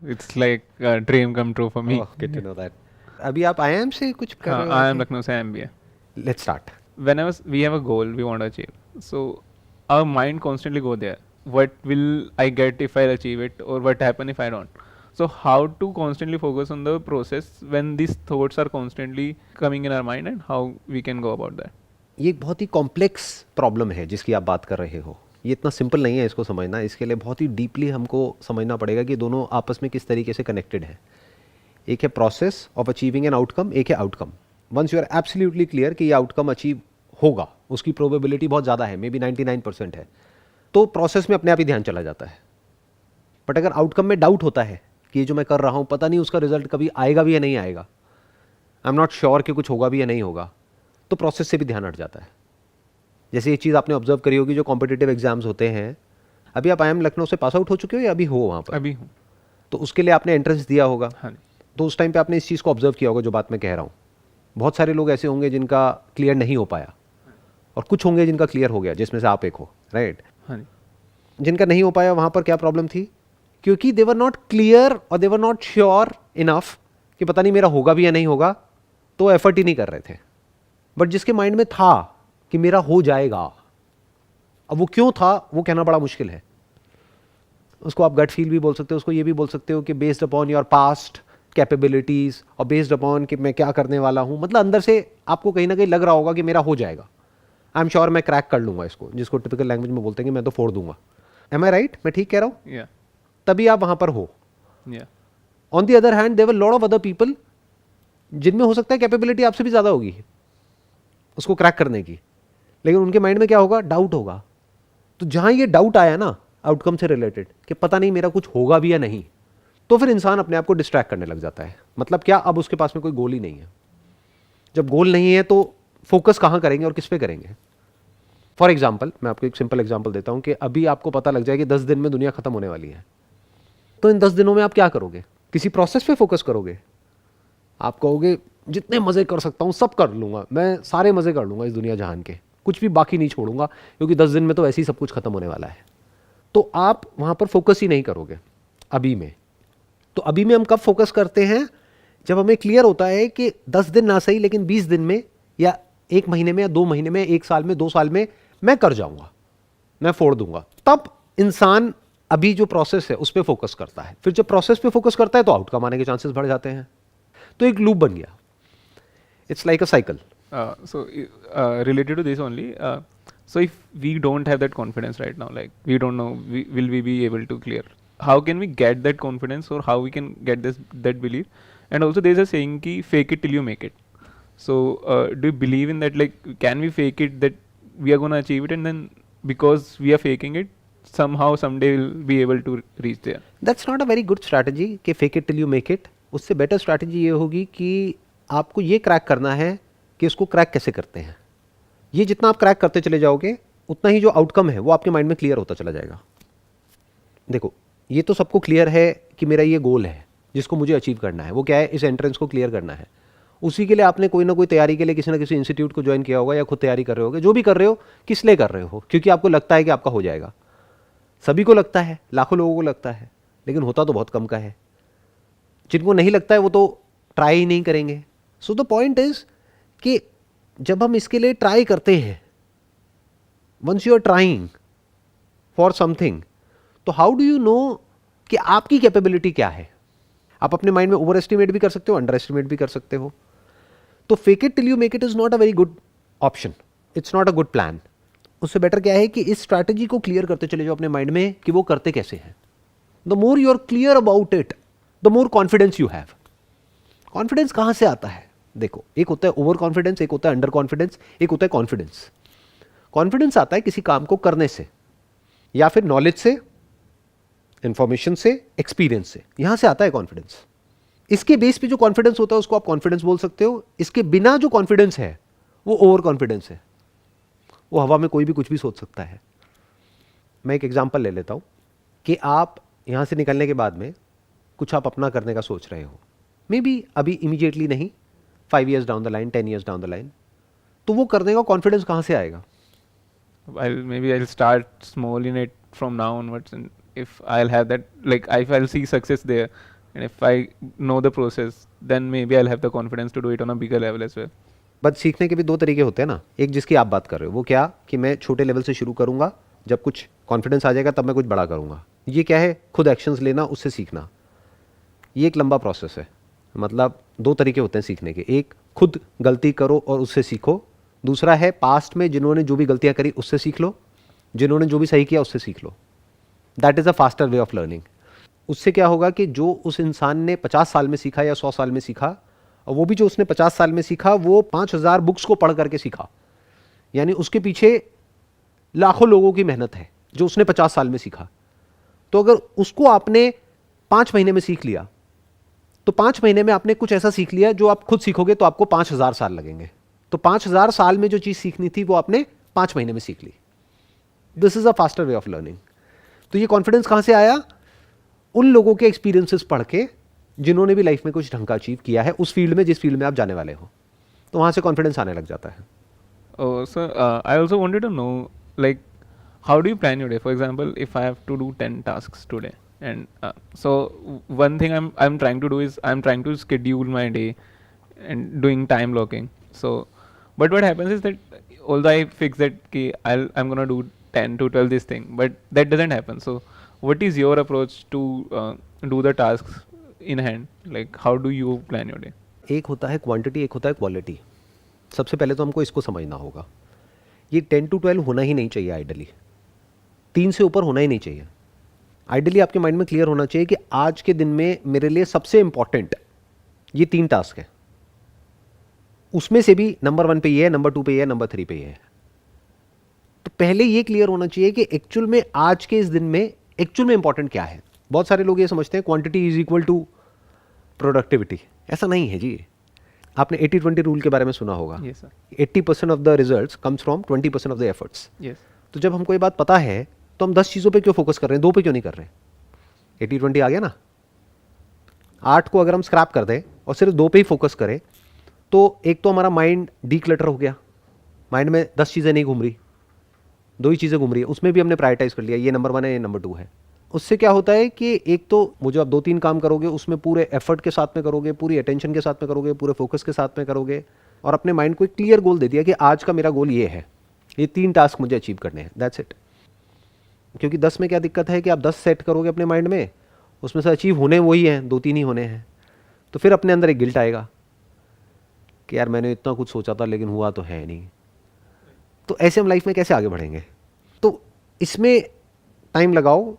It's like a dream come true for me. Oh good to know that. अभी आप IIM से कुछ कर हाँ, रहे हो I am ऐसे? Lucknow से MBA. Let's start. We have a goal we want to achieve. So our mind constantly go there. What will I get if I achieve it, or what happen if I don't? So how to constantly focus on the process when these thoughts are constantly coming in our mind, and how we can go about that? ये एक बहुत ही complex problem है जिसकी आप बात कर रहे हो. ये इतना सिंपल नहीं है इसको समझना. इसके लिए बहुत ही डीपली हमको समझना पड़ेगा कि दोनों आपस में किस तरीके से कनेक्टेड है. एक है process of achieving an outcome, एक है outcome. Once you are absolutely clear कि ये आउटकम अचीव होगा, उसकी प्रोबेबिलिटी बहुत ज़्यादा है, मे बी 99% है, तो प्रोसेस में अपने आप ही ध्यान चला जाता है. बट अगर आउटकम में डाउट होता है कि ये जो मैं कर रहा हूँ पता नहीं उसका रिजल्ट कभी आएगा भी या नहीं आएगा, आई एम नॉट श्योर कि कुछ होगा भी या नहीं होगा, तो प्रोसेस से भी ध्यान हट जाता है. जैसे ये चीज़ आपने ऑब्जर्व करी होगी, जो कॉम्पिटिटिव एग्जाम्स होते हैं, अभी आप आईएम लखनऊ से पास आउट हो चुके हो या अभी हो वहाँ पर? अभी हूँ. तो उसके लिए आपने एंट्रेंस दिया होगा. हाँ जी. तो उस टाइम पे आपने इस चीज़ को ऑब्जर्व किया होगा जो बात मैं कह रहा हूँ. बहुत सारे लोग ऐसे होंगे जिनका क्लियर नहीं हो पाया, और कुछ होंगे जिनका क्लियर हो गया, जिसमें से आप एक हो, राइट? हाँ जी. जिनका नहीं हो पाया वहाँ पर क्या प्रॉब्लम थी? क्योंकि दे वर नॉट क्लियर और दे वर नॉट श्योर इनफ कि पता नहीं मेरा होगा भी या नहीं होगा, तो एफर्ट ही नहीं कर रहे थे. बट जिसके माइंड में था कि मेरा हो जाएगा, अब वो क्यों था वो कहना बड़ा मुश्किल है. उसको आप गट फील भी बोल सकते हो, उसको ये भी बोल सकते हो कि based upon your past capabilities और बेस्ड अपॉन कि मैं क्या करने वाला हूँ. मतलब अंदर से आपको कहीं ना कहीं लग रहा होगा कि मेरा हो जाएगा, आई एम श्योर मैं क्रैक कर लूँगा इसको, जिसको टिपिकल लैंग्वेज में बोलते हैं कि मैं तो फोड़ दूंगा. एम आई राइट? मैं ठीक कह रहा हूँ? Yeah. तभी आप वहाँ पर हो. Yeah. On the other hand there were lot of other people जिनमें हो सकता है कैपेबिलिटी आपसे भी ज़्यादा होगी उसको क्रैक करने की, लेकिन उनके माइंड में क्या होगा? डाउट होगा. तो जहाँ ये डाउट आया ना आउटकम से रिलेटेड कि पता नहीं मेरा कुछ होगा भी या नहीं, तो फिर इंसान अपने आप को डिस्ट्रैक्ट करने लग जाता है. मतलब क्या? अब उसके पास में कोई गोल ही नहीं है. जब गोल नहीं है तो फोकस कहाँ करेंगे और किस पे करेंगे? फॉर एग्जाम्पल मैं आपको एक सिंपल एग्जाम्पल देता हूँ कि अभी आपको पता लग जाए कि 10 दिन में दुनिया खत्म होने वाली है, तो इन 10 दिनों में आप क्या करोगे? किसी प्रोसेस पे फोकस करोगे? आप कहोगे जितने मज़े कर सकता हूँ सब कर लूँगा, मैं सारे मज़े कर लूँगा इस दुनिया जहान के, कुछ भी बाकी नहीं छोड़ूंगा, क्योंकि 10 दिन में तो ऐसे ही सब कुछ खत्म होने वाला है. तो आप वहाँ पर फोकस ही नहीं करोगे अभी में. तो अभी में हम कब फोकस करते हैं? जब हमें क्लियर होता है कि 10 दिन ना सही लेकिन 20 दिन में या 1 महीने में या 2 महीने में, 1 साल में, 2 साल में मैं कर जाऊंगा, मैं फोड़ दूंगा. तब इंसान अभी जो प्रोसेस है उस पर फोकस करता है. फिर जब प्रोसेस पे फोकस करता है तो आउटकम आने के चांसेस बढ़ जाते हैं. तो एक लूप बन गया. It's like a cycle. Related to this only, so if we don't have that confidence right now, like we don't know, will we be able to clear? How can we get that confidence, or how we can get that belief? And also there's a saying ki fake it till you make it. So do you believe in that? Like, can we fake it that we are gonna achieve it, and then because we are faking it, somehow someday we'll be able to reach there? That's not a very good strategy कि fake it till you make it. उससे better strategy ये होगी कि आपको ये crack करना है कि उसको क्रैक कैसे करते हैं. ये जितना आप क्रैक करते चले जाओगे उतना ही जो आउटकम है वो आपके माइंड में क्लियर होता चला जाएगा. देखो, ये तो सबको क्लियर है कि मेरा ये गोल है जिसको मुझे अचीव करना है. वो क्या है? इस एंट्रेंस को क्लियर करना है. उसी के लिए आपने कोई ना कोई तैयारी के लिए किसी ना किसी इंस्टीट्यूट को ज्वाइन किया होगा या खुद तैयारी कर रहे होगे. जो भी कर रहे हो किस लिए कर रहे हो? क्योंकि आपको लगता है कि आपका हो जाएगा. सभी को लगता है, लाखों लोगों को लगता है, लेकिन होता तो बहुत कम का है. जिनको नहीं लगता है वो तो ट्राई ही नहीं करेंगे. सो द पॉइंट इज कि जब हम इसके लिए ट्राई करते हैं, once you are trying for something, तो हाउ डू यू नो कि आपकी कैपेबिलिटी क्या है? आप अपने माइंड में ओवर एस्टिमेट भी कर सकते हो, अंडर एस्टिमेट भी कर सकते हो. तो fake it till you make it is not a very good option. It's not a good plan. उससे बेटर क्या है कि इस स्ट्रैटेजी को क्लियर करते चले जाओ अपने माइंड में कि वो करते कैसे हैं. The more you are clear about it, the more confidence you have. Confidence कहाँ से आता है? देखो, एक होता है ओवर कॉन्फिडेंस, एक होता है अंडर कॉन्फिडेंस, एक होता है कॉन्फिडेंस. कॉन्फिडेंस आता है किसी काम को करने से, या फिर नॉलेज से, इंफॉर्मेशन से, एक्सपीरियंस से. यहां से आता है कॉन्फिडेंस. इसके बेस पे जो कॉन्फिडेंस होता है उसको आप कॉन्फिडेंस बोल सकते हो. इसके बिना जो कॉन्फिडेंस है वो ओवर कॉन्फिडेंस है. वो हवा में कोई भी कुछ भी सोच सकता है. मैं एक एग्जांपल ले लेता हूं कि आप यहां से निकलने के बाद में कुछ आप अपना करने का सोच रहे हो, मे बी अभी इमीडिएटली नहीं, 5 years down the line, 10 years down the line. तो वो करने का कॉन्फिडेंस कहां से आएगा? Maybe I'll start small in it from now onwards, and if I'll have that, like if I'll see success there, and if I know the process, then maybe I'll have the confidence to do it on a bigger level as well. But सीखने के भी दो तरीके होते हैं ना, एक जिसकी आप बात कर रहे हो वो क्या कि मैं छोटे लेवल से शुरू करूंगा, जब कुछ कॉन्फिडेंस आ जाएगा तब मैं कुछ बड़ा करूंगा। ये क्या है, खुद एक्शंस लेना, उससे सीखना। ये एक लंबा प्रोसेस है। मतलब दो तरीके होते हैं सीखने के, एक खुद गलती करो और उससे सीखो, दूसरा है पास्ट में जिन्होंने जो भी गलतियां करी उससे सीख लो, जिन्होंने जो भी सही किया उससे सीख लो। That is a faster way of learning. उससे क्या होगा कि जो उस इंसान ने 50 साल में सीखा या 100 साल में सीखा, और वो भी जो उसने 50 साल में सीखा वो 5000 बुक्स को पढ़ करके सीखा, यानी उसके पीछे लाखों लोगों की मेहनत है जो उसने 50 साल में सीखा। तो अगर उसको आपने 5 महीने में सीख लिया, तो 5 महीने में आपने कुछ ऐसा सीख लिया जो आप खुद सीखोगे तो आपको 5000 साल लगेंगे। तो 5000 साल में जो चीज़ सीखनी थी वो आपने 5 महीने में सीख ली। This is a faster way of learning. तो ये कॉन्फिडेंस कहाँ से आया? उन लोगों के एक्सपीरियंसेस पढ़ के जिन्होंने भी लाइफ में कुछ ढंग का अचीव किया है उस फील्ड में जिस फील्ड में आप जाने वाले हो, तो वहाँ से कॉन्फिडेंस आने लग जाता है। Oh, so I also wanted to know, like, how do you plan your day? For example, if I have to do 10 tasks today, and so one thing I'm trying to do is I'm trying to schedule my day and doing time blocking. So, but what happens is that although I fix that कि I'm gonna do 10 to 12 this thing, but that doesn't happen. So, what is your approach to do the tasks in hand? Like, how do you plan your day? एक होता है quantity, एक होता है quality. सबसे पहले तो हमको इसको समझना होगा। ये 10 to 12 होना ही नहीं चाहिए आइडली, 3 से ऊपर होना ही नहीं चाहिए। आइडली आपके माइंड में क्लियर होना चाहिए कि आज के दिन में मेरे लिए सबसे इंपॉर्टेंट ये 3 टास्क हैं, उसमें से भी नंबर 1 पे ये है, नंबर 2 पे ये है, नंबर 3 पे ये है। तो पहले ये क्लियर होना चाहिए कि एक्चुअल में आज के इस दिन में एक्चुअल में इंपॉर्टेंट क्या है। बहुत सारे लोग ये समझते हैं quantity is equal to productivity. ऐसा नहीं है जी। आपने 80-20 रूल के बारे में सुना होगा। Yes, sir. 80% of the results comes from 20% of the efforts. Yes. तो जब हमको ये बात पता है तो हम 10 चीज़ों पे क्यों फोकस कर रहे हैं, 2 पे क्यों नहीं कर रहे हैं? 80-20 आ गया ना। 8 को अगर हम स्क्रैप कर दें और सिर्फ 2 पे ही फोकस करें तो एक तो हमारा माइंड डीक्लटर हो गया, माइंड में 10 चीज़ें नहीं घूम रही, 2 ही चीज़ें घूम रही है, उसमें भी हमने प्रायोरिटाइज कर लिया, ये नंबर 1 है, ये नंबर 2 है। उससे क्या होता है कि एक तो वो जो आप 2-3 काम करोगे उसमें पूरे एफर्ट के साथ में करोगे, पूरी अटेंशन के साथ में करोगे, पूरे फोकस के साथ में करोगे, और अपने माइंड को एक क्लियर गोल दे दिया कि आज का मेरा गोल ये है, ये 3 टास्क मुझे अचीव करने हैं, दैट्स इट। क्योंकि 10 में क्या दिक्कत है कि आप 10 सेट करोगे अपने माइंड में, उसमें से अचीव होने वही हैं, 2-3 ही होने हैं, तो फिर अपने अंदर एक गिल्ट आएगा कि यार मैंने इतना कुछ सोचा था लेकिन हुआ तो है नहीं। तो ऐसे हम लाइफ में कैसे आगे बढ़ेंगे? तो इसमें टाइम लगाओ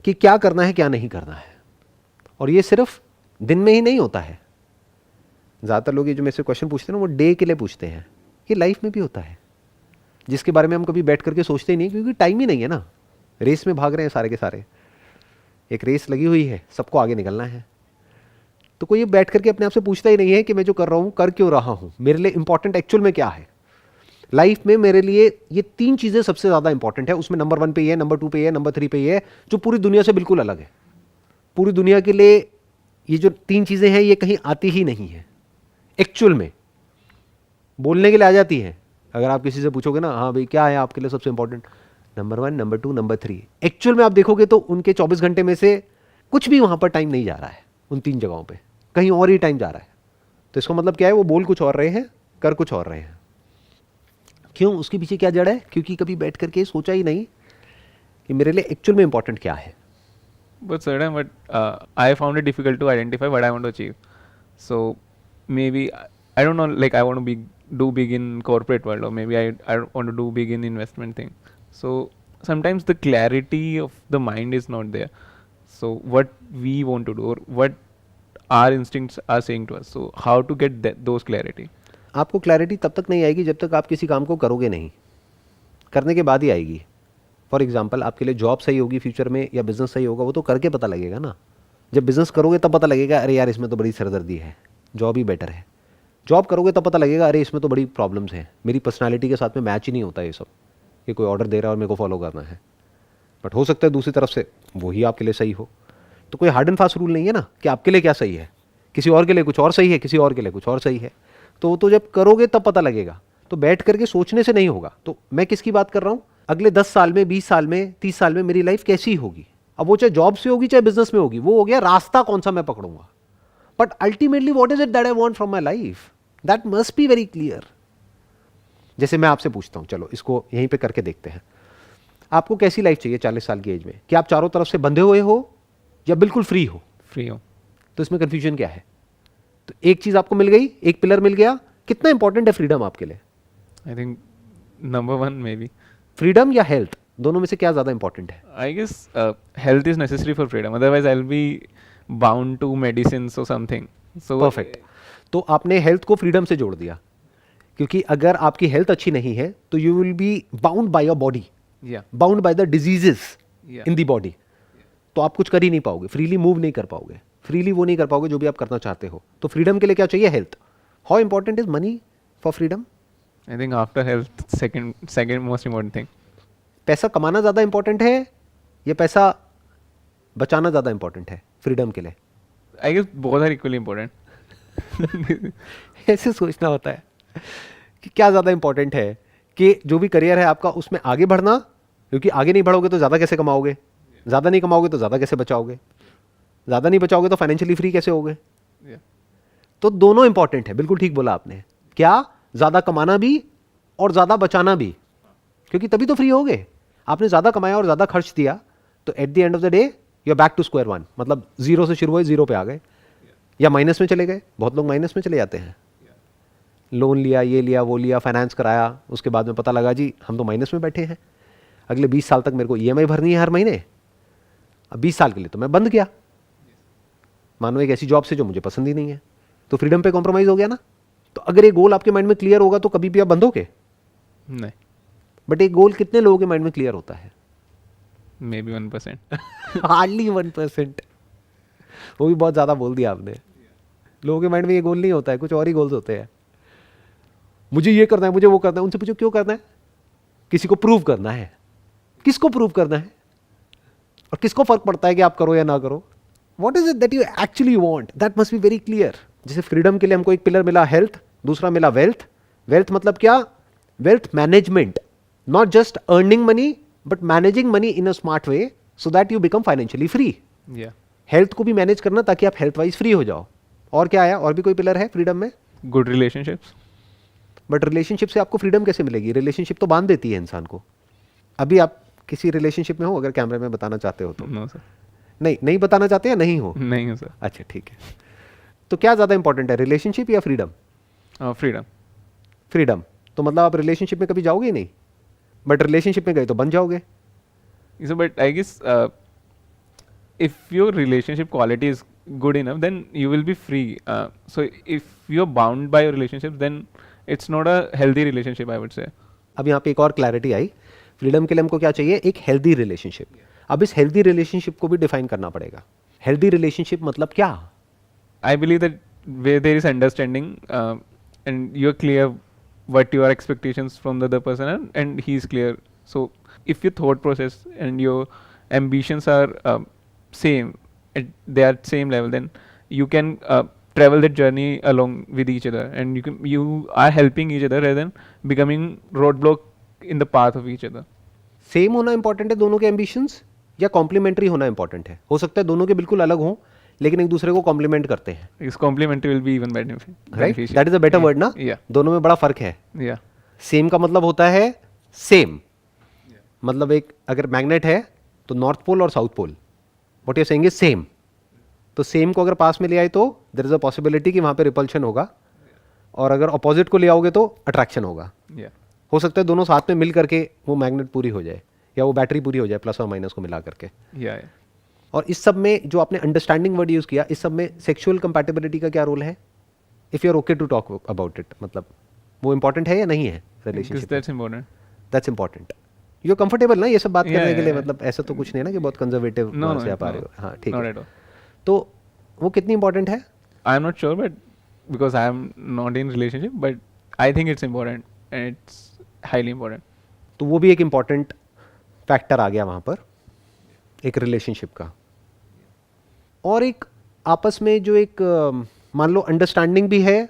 कि क्या करना है क्या नहीं करना है, और ये सिर्फ दिन में ही नहीं होता है। ज़्यादातर लोग ये जो मेरे से क्वेश्चन पूछते हैं ना वो डे के लिए पूछते हैं, ये लाइफ में भी होता है जिसके बारे में हम कभी बैठ करके सोचते ही नहीं, क्योंकि टाइम ही नहीं है ना। रेस में भाग रहे हैं सारे के सारे, एक रेस लगी हुई है, सबको आगे निकलना है। तो कोई ये बैठ करके अपने आप से पूछता ही नहीं है कि मैं जो कर रहा हूँ कर क्यों रहा हूँ, मेरे लिए इंपॉर्टेंट एक्चुअल में क्या है। लाइफ में मेरे लिए ये 3 चीज़ें सबसे ज़्यादा इंपॉर्टेंट है, उसमें नंबर 1 पे ये है, नंबर 2 पे ये है, नंबर 3 पे ये है, जो पूरी दुनिया से बिल्कुल अलग है। पूरी दुनिया के लिए ये जो 3 चीज़ें हैं ये कहीं आती ही नहीं है एक्चुअल में, बोलने के लिए आ जाती है। अगर आप किसी से पूछोगे ना, हाँ भाई क्या है आपके लिए सबसे important, number 1, number 2, number 3, actual में आप देखोगे तो उनके 24 घंटे में से कुछ भी वहाँ पर टाइम नहीं जा रहा है, उन 3 जगहों पर कहीं और ही टाइम जा रहा है। तो इसका मतलब क्या है, वो बोल कुछ और रहे हैं, कर कुछ और रहे हैं। क्यों? उसके पीछे क्या जड़ है? क्योंकि कभी बैठ करके सोचा ही नहीं कि मेरे लिए एक्चुअल में इंपॉर्टेंट क्या है। But certain, but I found it difficult to identify what I want to achieve. So maybe I don't know. Like I want to do big in corporate world, or maybe I want to do big in investment thing. So sometimes the clarity of the mind is not there. So what we want to do, or what our instincts are saying to us. So how to get those clarity? आपको clarity तब तक नहीं आएगी जब तक आप किसी काम को करोगे नहीं, करने के बाद ही आएगी। फॉर एग्जांपल आपके लिए जॉब सही होगी फ्यूचर में या बिजनेस सही होगा, वो तो करके पता लगेगा ना। जब बिजनेस करोगे तब पता लगेगा अरे यार इसमें तो बड़ी सरदर्दी है, जॉब ही बेटर है। जॉब करोगे तब पता लगेगा अरे इसमें तो बड़ी प्रॉब्लम्स हैं, मेरी पर्सनैलिटी के साथ में मैच ही नहीं होता ये सब, ये कोई ऑर्डर दे रहा है और मेरे को फॉलो करना है। बट हो सकता है दूसरी तरफ से वही आपके लिए सही हो। तो कोई हार्ड एंड फास्ट रूल नहीं है ना कि आपके लिए क्या सही है, किसी और के लिए कुछ और सही है, किसी और के लिए कुछ और सही है। तो जब करोगे तब पता लगेगा। तो बैठ करके सोचने से नहीं होगा। तो मैं किसकी बात कर रहा हूँ, अगले 10 साल में, 20 साल में, 30 साल में मेरी लाइफ कैसी होगी, अब वो चाहे जॉब से होगी चाहे बिजनेस में होगी, वो हो गया रास्ता कौन सा मैं पकड़ूंगा, but ultimately what is it that I want from my life, that must be very clear. जैसे मैं आपसे पूछता हूं, चलो इसको यहीं पे करके देखते हैं, आपको कैसी लाइफ चाहिए 40 साल की एज में? कि आप चारों तरफ से बंधे हुए हो या बिल्कुल फ्री हो? फ्री हो। तो इसमें कंफ्यूजन क्या है? तो एक चीज आपको मिल गई, एक पिलर मिल गया। कितना इंपॉर्टेंट है फ्रीडम आपके लिए? I think number 1 may be. Freedom या हेल्थ, दोनों में से क्या ज्यादा इंपॉर्टेंट है? I guess health is necessary for freedom. Otherwise, I'll be bound to medicines or something. So perfect. तो आपने हेल्थ को फ्रीडम से जोड़ दिया, क्योंकि अगर आपकी हेल्थ अच्छी नहीं है तो you will be bound by your body, Yeah. Bound by the diseases Yeah. In the body. तो आप कुछ कर ही नहीं पाओगे, फ्रीली मूव नहीं कर पाओगे, फ्रीली वो नहीं कर पाओगे जो भी आप करना चाहते हो। तो फ्रीडम के लिए क्या चाहिए? Health. How important is money for freedom? I think after health, second most important thing. पैसा कमाना ज्यादा इंपॉर्टेंट है या पैसा बचाना ज्यादा इंपॉर्टेंट है फ्रीडम के लिए? I guess both are equally important. ऐसे सोचना होता है कि क्या ज़्यादा इंपॉर्टेंट है, कि जो भी करियर है आपका उसमें आगे बढ़ना, क्योंकि आगे नहीं बढ़ोगे तो ज़्यादा कैसे कमाओगे, ज़्यादा नहीं कमाओगे तो ज़्यादा कैसे बचाओगे, ज़्यादा नहीं बचाओगे तो फाइनेंशियली फ्री कैसे होगे? Yeah. तो दोनों इंपॉर्टेंट है, बिल्कुल ठीक बोला आपने। क्या? ज़्यादा कमाना भी और ज़्यादा बचाना भी, क्योंकि तभी तो फ्री होगे। आपने ज़्यादा कमाया और ज़्यादा खर्च दिया तो at the end of the day you are back to square one, मतलब जीरो से शुरू हुए जीरो पे आ गए या माइनस में चले गए। बहुत लोग माइनस में चले जाते हैं, लोन लिया, ये लिया, वो लिया, फाइनेंस कराया, उसके बाद में पता लगा जी हम तो माइनस में बैठे हैं, अगले 20 साल तक मेरे को ईएमआई भरनी है हर महीने, अब 20 साल के लिए तो मैं बंद गया, मानो एक ऐसी जॉब से जो मुझे पसंद ही नहीं है, तो फ्रीडम पे कॉम्प्रोमाइज़ हो गया ना। तो अगर ये गोल आपके माइंड में क्लियर होगा तो कभी भी आप बंधोगे, नहीं, बट एक गोल कितने लोगों के माइंड में क्लियर होता है? maybe 1%. हार्डली 1%। वो भी बहुत ज़्यादा बोल दिया आपने। लोगों के माइंड में ये गोल नहीं होता है, कुछ और ही गोल्स होते हैं। मुझे ये करना है, मुझे वो करना है। उनसे पूछो क्यों करना है? किसी को प्रूव करना है। किसको प्रूव करना है? और किसको फर्क पड़ता है कि आप करो या ना करो? What is it that you actually want? That must be very clear. जैसे फ्रीडम के लिए हमको एक पिलर मिला हेल्थ, दूसरा मिला वेल्थ। वेल्थ मतलब क्या? Wealth management, not just earning money but managing money in a smart way so that you become financially free. Yeah. Health को भी मैनेज करना ताकि आप हेल्थ वाइज फ्री हो जाओ। और क्या आया? और भी कोई पिलर है फ्रीडम में? Good relationships. बट रिलेशनशिप से आपको फ्रीडम कैसे मिलेगी? रिलेशनशिप तो बांध देती है इंसान को। अभी आप किसी रिलेशनशिप में हो, अगर कैमरे में बताना चाहते हो तो? No sir. नहीं बताना चाहते या नहीं हो? नहीं हूँ sir. अच्छा ठीक है। तो क्या ज़्यादा इंपॉर्टेंट है, रिलेशनशिप या फ्रीडम? Freedom. फ्रीडम। तो मतलब आप रिलेशनशिप में कभी जाओगे ही नहीं, बट रिलेशनशिप में गए तो बन जाओगे। So, but I guess if your relationship quality is good enough, then you will be free. So if you're bound by your relationship, then it's not a healthy relationship, I would say. अब यहाँ पे एक और clarity आई। Freedom के लिए हमको क्या चाहिए? एक हेल्दी रिलेशनशिप। अब इस हेल्दी रिलेशनशिप को भी डिफाइन करना पड़ेगा। हेल्दी रिलेशनशिप मतलब क्या? I believe that where there is understanding and you're clear what your expectations from the other person are, and he's clear. So if your thought process and your ambitions are same, they are same level, then you can travel that journey along with each other, and you are helping each other rather than becoming roadblock in the path of each other. Same होना important है दोनों के ambitions, या complementary होना important है? हो सकता है दोनों के बिल्कुल अलग हों लेकिन एक दूसरे को कॉम्प्लीमेंट करते हैं, Because complementary will be even right? beneficial. That is a better word ना? Yeah. दोनों में बड़ा फर्क है। Yeah. सेम का मतलब होता है सेम, मतलब एक अगर मैग्नेट है तो नॉर्थ पोल और south pole, what you saying is same. तो सेम को अगर पास में ले आए तो देयर इज अ पॉसिबिलिटी कि वहाँ पे रिपल्शन होगा, और अगर अपोजिट को ले आओगे तो अट्रैक्शन होगा। Yeah. हो सकता है दोनों साथ में मिल करके वो मैग्नेट पूरी हो जाए, या वो बैटरी पूरी हो जाए प्लस और माइनस को मिला करके। Yeah. Yeah. और इस सब में जो आपने अंडरस्टैंडिंग वर्ड यूज़ किया, इस सब में सेक्सुअल कंपैटिबिलिटी का क्या रोल है? If you are okay to talk about it, मतलब वो इंपॉर्टेंट है या नहीं है Because relationship? that's important. That's important. You comfortable ना ये सब बात Yeah, करने के लिए? yeah, मतलब ऐसा तो कुछ नहीं है ना कि बहुत कंजर्वेटिव No, से no, आप आ रहे no. हो? हाँ ठीक Not है। at all. तो वो कितनी इंपॉर्टेंट है? I'm not sure, but because I am not in relationship, but I think it's important and it's highly important. तो वो भी एक इम्पॉर्टेंट फैक्टर आ गया वहाँ पर, एक रिलेशनशिप का। और एक आपस में जो एक मान लो अंडरस्टैंडिंग भी है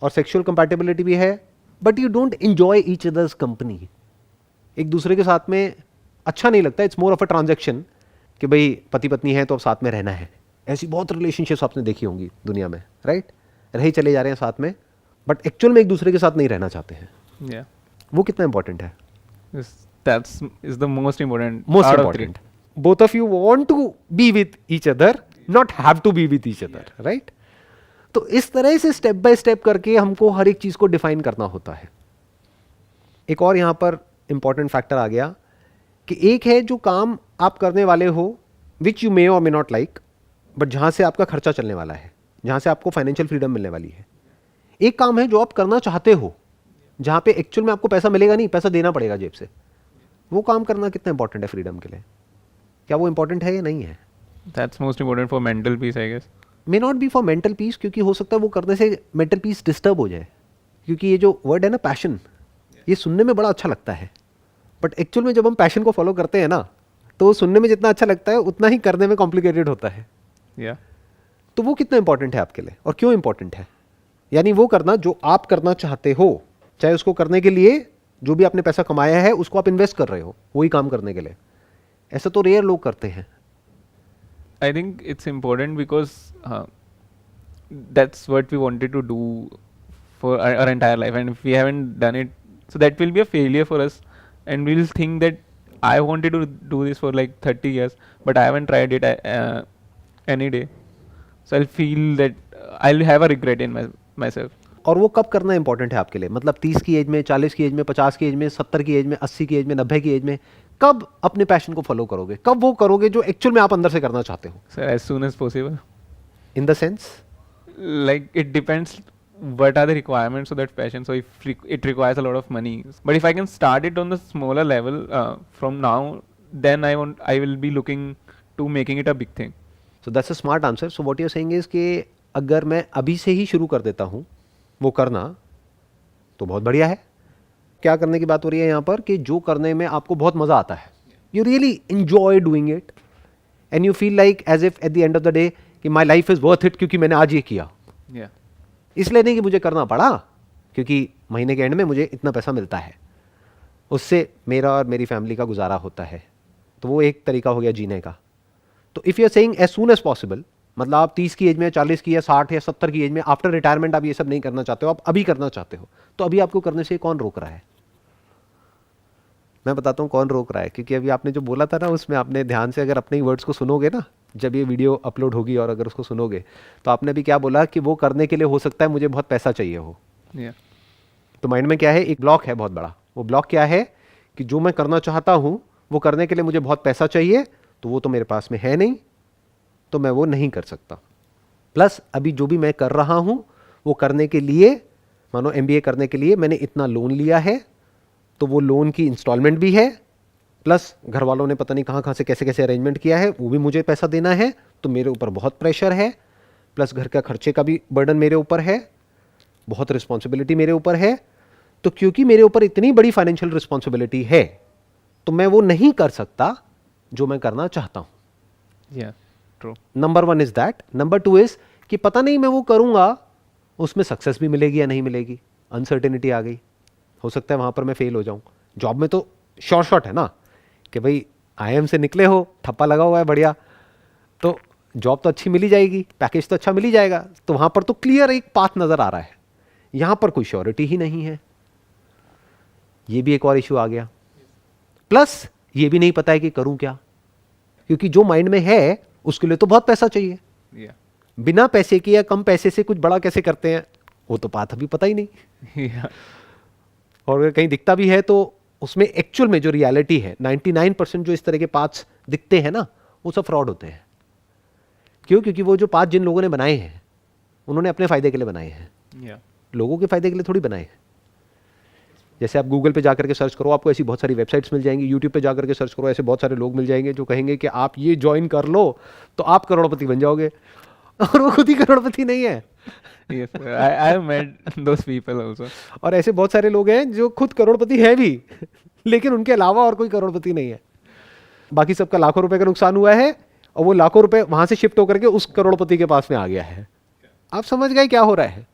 और सेक्सुअल कंपैटिबिलिटी भी है, but you don't enjoy each others company. एक दूसरे के साथ में अच्छा नहीं लगता, it's more of a transaction कि भाई पति पत्नी है तो अब साथ में रहना है। ऐसी बहुत रिलेशनशिप्स आपने देखी होंगी दुनिया में, राइट? रहे चले जा रहे हैं साथ में, बट एक्चुअल में एक दूसरे के साथ नहीं रहना चाहते हैं। Yeah. वो कितना इंपॉर्टेंट है? That's is the most important. Most out of important. Both of you want to be with each other, not have to be with each other, right? तो इस तरह से स्टेप बाय स्टेप करके हमको हर एक चीज को डिफाइन करना होता है। एक और यहां पर इंपॉर्टेंट फैक्टर आ गया कि एक है जो काम आप करने वाले हो विच यू मे और मे नॉट लाइक, बट जहां से आपका खर्चा चलने वाला है, जहां से आपको फाइनेंशियल फ्रीडम मिलने वाली है। एक काम है जो आप करना चाहते हो, जहां पे एक्चुअल में आपको पैसा मिलेगा नहीं, पैसा देना पड़ेगा जेब से। वो काम करना कितना इंपॉर्टेंट है फ्रीडम के लिए? क्या वो इंपॉर्टेंट है या नहीं है? That's most important for mental peace, I guess. May not be for mental peace, क्योंकि हो सकता है वो करने से मेंटल पीस डिस्टर्ब हो जाए। क्योंकि ये जो वर्ड है ना पैशन, ये सुनने में बड़ा अच्छा लगता है, बट एक्चुअल में जब हम पैशन को फॉलो करते हैं ना, तो वो सुनने में जितना अच्छा लगता है उतना ही करने में कॉम्प्लिकेटेड होता है। Yeah. तो वो कितना इंपॉर्टेंट है आपके लिए और क्यों इंपॉर्टेंट है? यानी वो करना जो आप करना चाहते हो, चाहे उसको करने के लिए जो भी आपने पैसा कमाया है उसको आप इन्वेस्ट कर रहे हो वही काम करने के लिए। ऐसा तो रेयर लोग करते हैं। I think it's important because that's what we wanted to do for our entire life, and if we haven't done it, so that will be a failure for us, and we'll think that I wanted to do this for like 30 years, but I haven't tried it any day, so I'll feel that I'll have a regret in myself. और वो कब करना important है आपके लिए? मतलब 30 की age में, 40 की एज में, 50 की एज में, 70 की एज में, 80 की एज में, 90 की एज में? कब अपने पैशन को फॉलो करोगे? कब वो करोगे जो एक्चुअल में आप अंदर से करना चाहते हो? So as soon as possible. In the sense, Like it depends what are the requirements of that passion. So if it requires a lot of money, but if I can start it on the smaller level from now, then I will be looking to making it a big thing. So that's a smart answer. So what you are saying is कि अगर मैं अभी से ही शुरू कर देता हूँ वो करना, तो बहुत बढ़िया है। क्या करने की बात हो रही है यहाँ पर? कि जो करने में आपको बहुत मज़ा आता है, you really enjoy doing it and you feel like as if at the end of the day कि my life is worth it, क्योंकि मैंने आज ये किया। Yeah. इसलिए नहीं कि मुझे करना पड़ा, क्योंकि महीने के एंड में मुझे इतना पैसा मिलता है, उससे मेरा और मेरी फैमिली का गुजारा होता है। तो वो एक तरीका हो गया जीने का। तो if you are saying as soon as possible, मतलब आप 30 की एज में, 40 की या 60 या 70 की एज में, आफ्टर रिटायरमेंट आप ये सब नहीं करना चाहते हो, आप अभी करना चाहते हो, तो अभी आपको करने से कौन रोक रहा है? मैं बताता हूँ कौन रोक रहा है। क्योंकि अभी आपने जो बोला था ना, उसमें आपने ध्यान से अगर अपने ही वर्ड्स को सुनोगे ना, जब ये वीडियो अपलोड होगी और अगर उसको सुनोगे, तो आपने अभी क्या बोला कि वो करने के लिए हो सकता है मुझे बहुत पैसा चाहिए हो। Yeah. तो माइंड में क्या है? एक ब्लॉक है बहुत बड़ा। वो ब्लॉक क्या है? कि जो मैं करना चाहता हूँ वो करने के लिए मुझे बहुत पैसा चाहिए, तो वो तो मेरे पास में है नहीं, तो मैं वो नहीं कर सकता। प्लस अभी जो भी मैं कर रहा हूँ वो करने के लिए, मानो MBA करने के लिए मैंने इतना लोन लिया है, तो वो लोन की इंस्टॉलमेंट भी है, प्लस घर वालों ने पता नहीं कहाँ कहाँ से कैसे कैसे अरेंजमेंट किया है, वो भी मुझे पैसा देना है, तो मेरे ऊपर बहुत प्रेशर है। प्लस घर का खर्चे का भी बर्डन मेरे ऊपर है, बहुत रिस्पॉन्सिबिलिटी मेरे ऊपर है। तो क्योंकि मेरे ऊपर इतनी बड़ी फाइनेंशियल रिस्पॉन्सिबिलिटी है, तो मैं वो नहीं कर सकता जो मैं करना चाहता हूँ। Yeah. True. Number 1 is that. Number 2 is कि पता नहीं मैं वो करूँगा उसमें सक्सेस भी मिलेगी या नहीं मिलेगी, अनसर्टेनिटी आ गई, हो सकता है वहाँ पर मैं फेल हो जाऊँ। जॉब में तो शॉर्ट है ना कि भाई IIM से निकले हो, ठप्पा लगा हुआ है बढ़िया, तो जॉब तो अच्छी मिल ही जाएगी, पैकेज तो अच्छा मिल ही जाएगा, तो वहाँ पर तो क्लियर एक पाथ नज़र आ रहा है। यहाँ पर कोई श्योरिटी ही नहीं है, ये भी एक और इशू आ गया। प्लस ये भी नहीं पता है कि करूँ क्या, क्योंकि जो माइंड में है उसके लिए तो बहुत पैसा चाहिए। Yeah. बिना पैसे के या कम पैसे से कुछ बड़ा कैसे करते हैं, वो तो बात अभी पता ही नहीं। Yeah. और अगर कहीं दिखता भी है तो उसमें एक्चुअल में जो रियलिटी है, 99% जो इस तरह के पाथ्स दिखते हैं ना, वो सब फ्रॉड होते हैं। क्यों? क्योंकि वो जो पाथ जिन लोगों ने बनाए हैं उन्होंने अपने फायदे के लिए बनाए हैं, Yeah. लोगों के फायदे के लिए थोड़ी बनाए हैं। जैसे आप गूगल पे जाकर के सर्च करो, आपको ऐसी बहुत सारी वेबसाइट्स मिल जाएंगी, यूट्यूब पे जाकर के सर्च करो, ऐसे बहुत सारे लोग मिल जाएंगे जो कहेंगे कि आप ये ज्वाइन कर लो तो आप करोड़पति बन जाओगे, और वो खुद ही करोड़पति नहीं है। Yes. Sir. I have met those people also. और ऐसे बहुत सारे लोग हैं जो खुद करोड़पति है भी लेकिन उनके अलावा और कोई करोड़पति नहीं है। बाकी सबका लाखों रुपए का नुकसान हुआ है और वो लाखों रुपए वहां से शिफ्ट होकर के उस करोड़पति के पास में आ गया है। आप समझ गए क्या हो रहा है?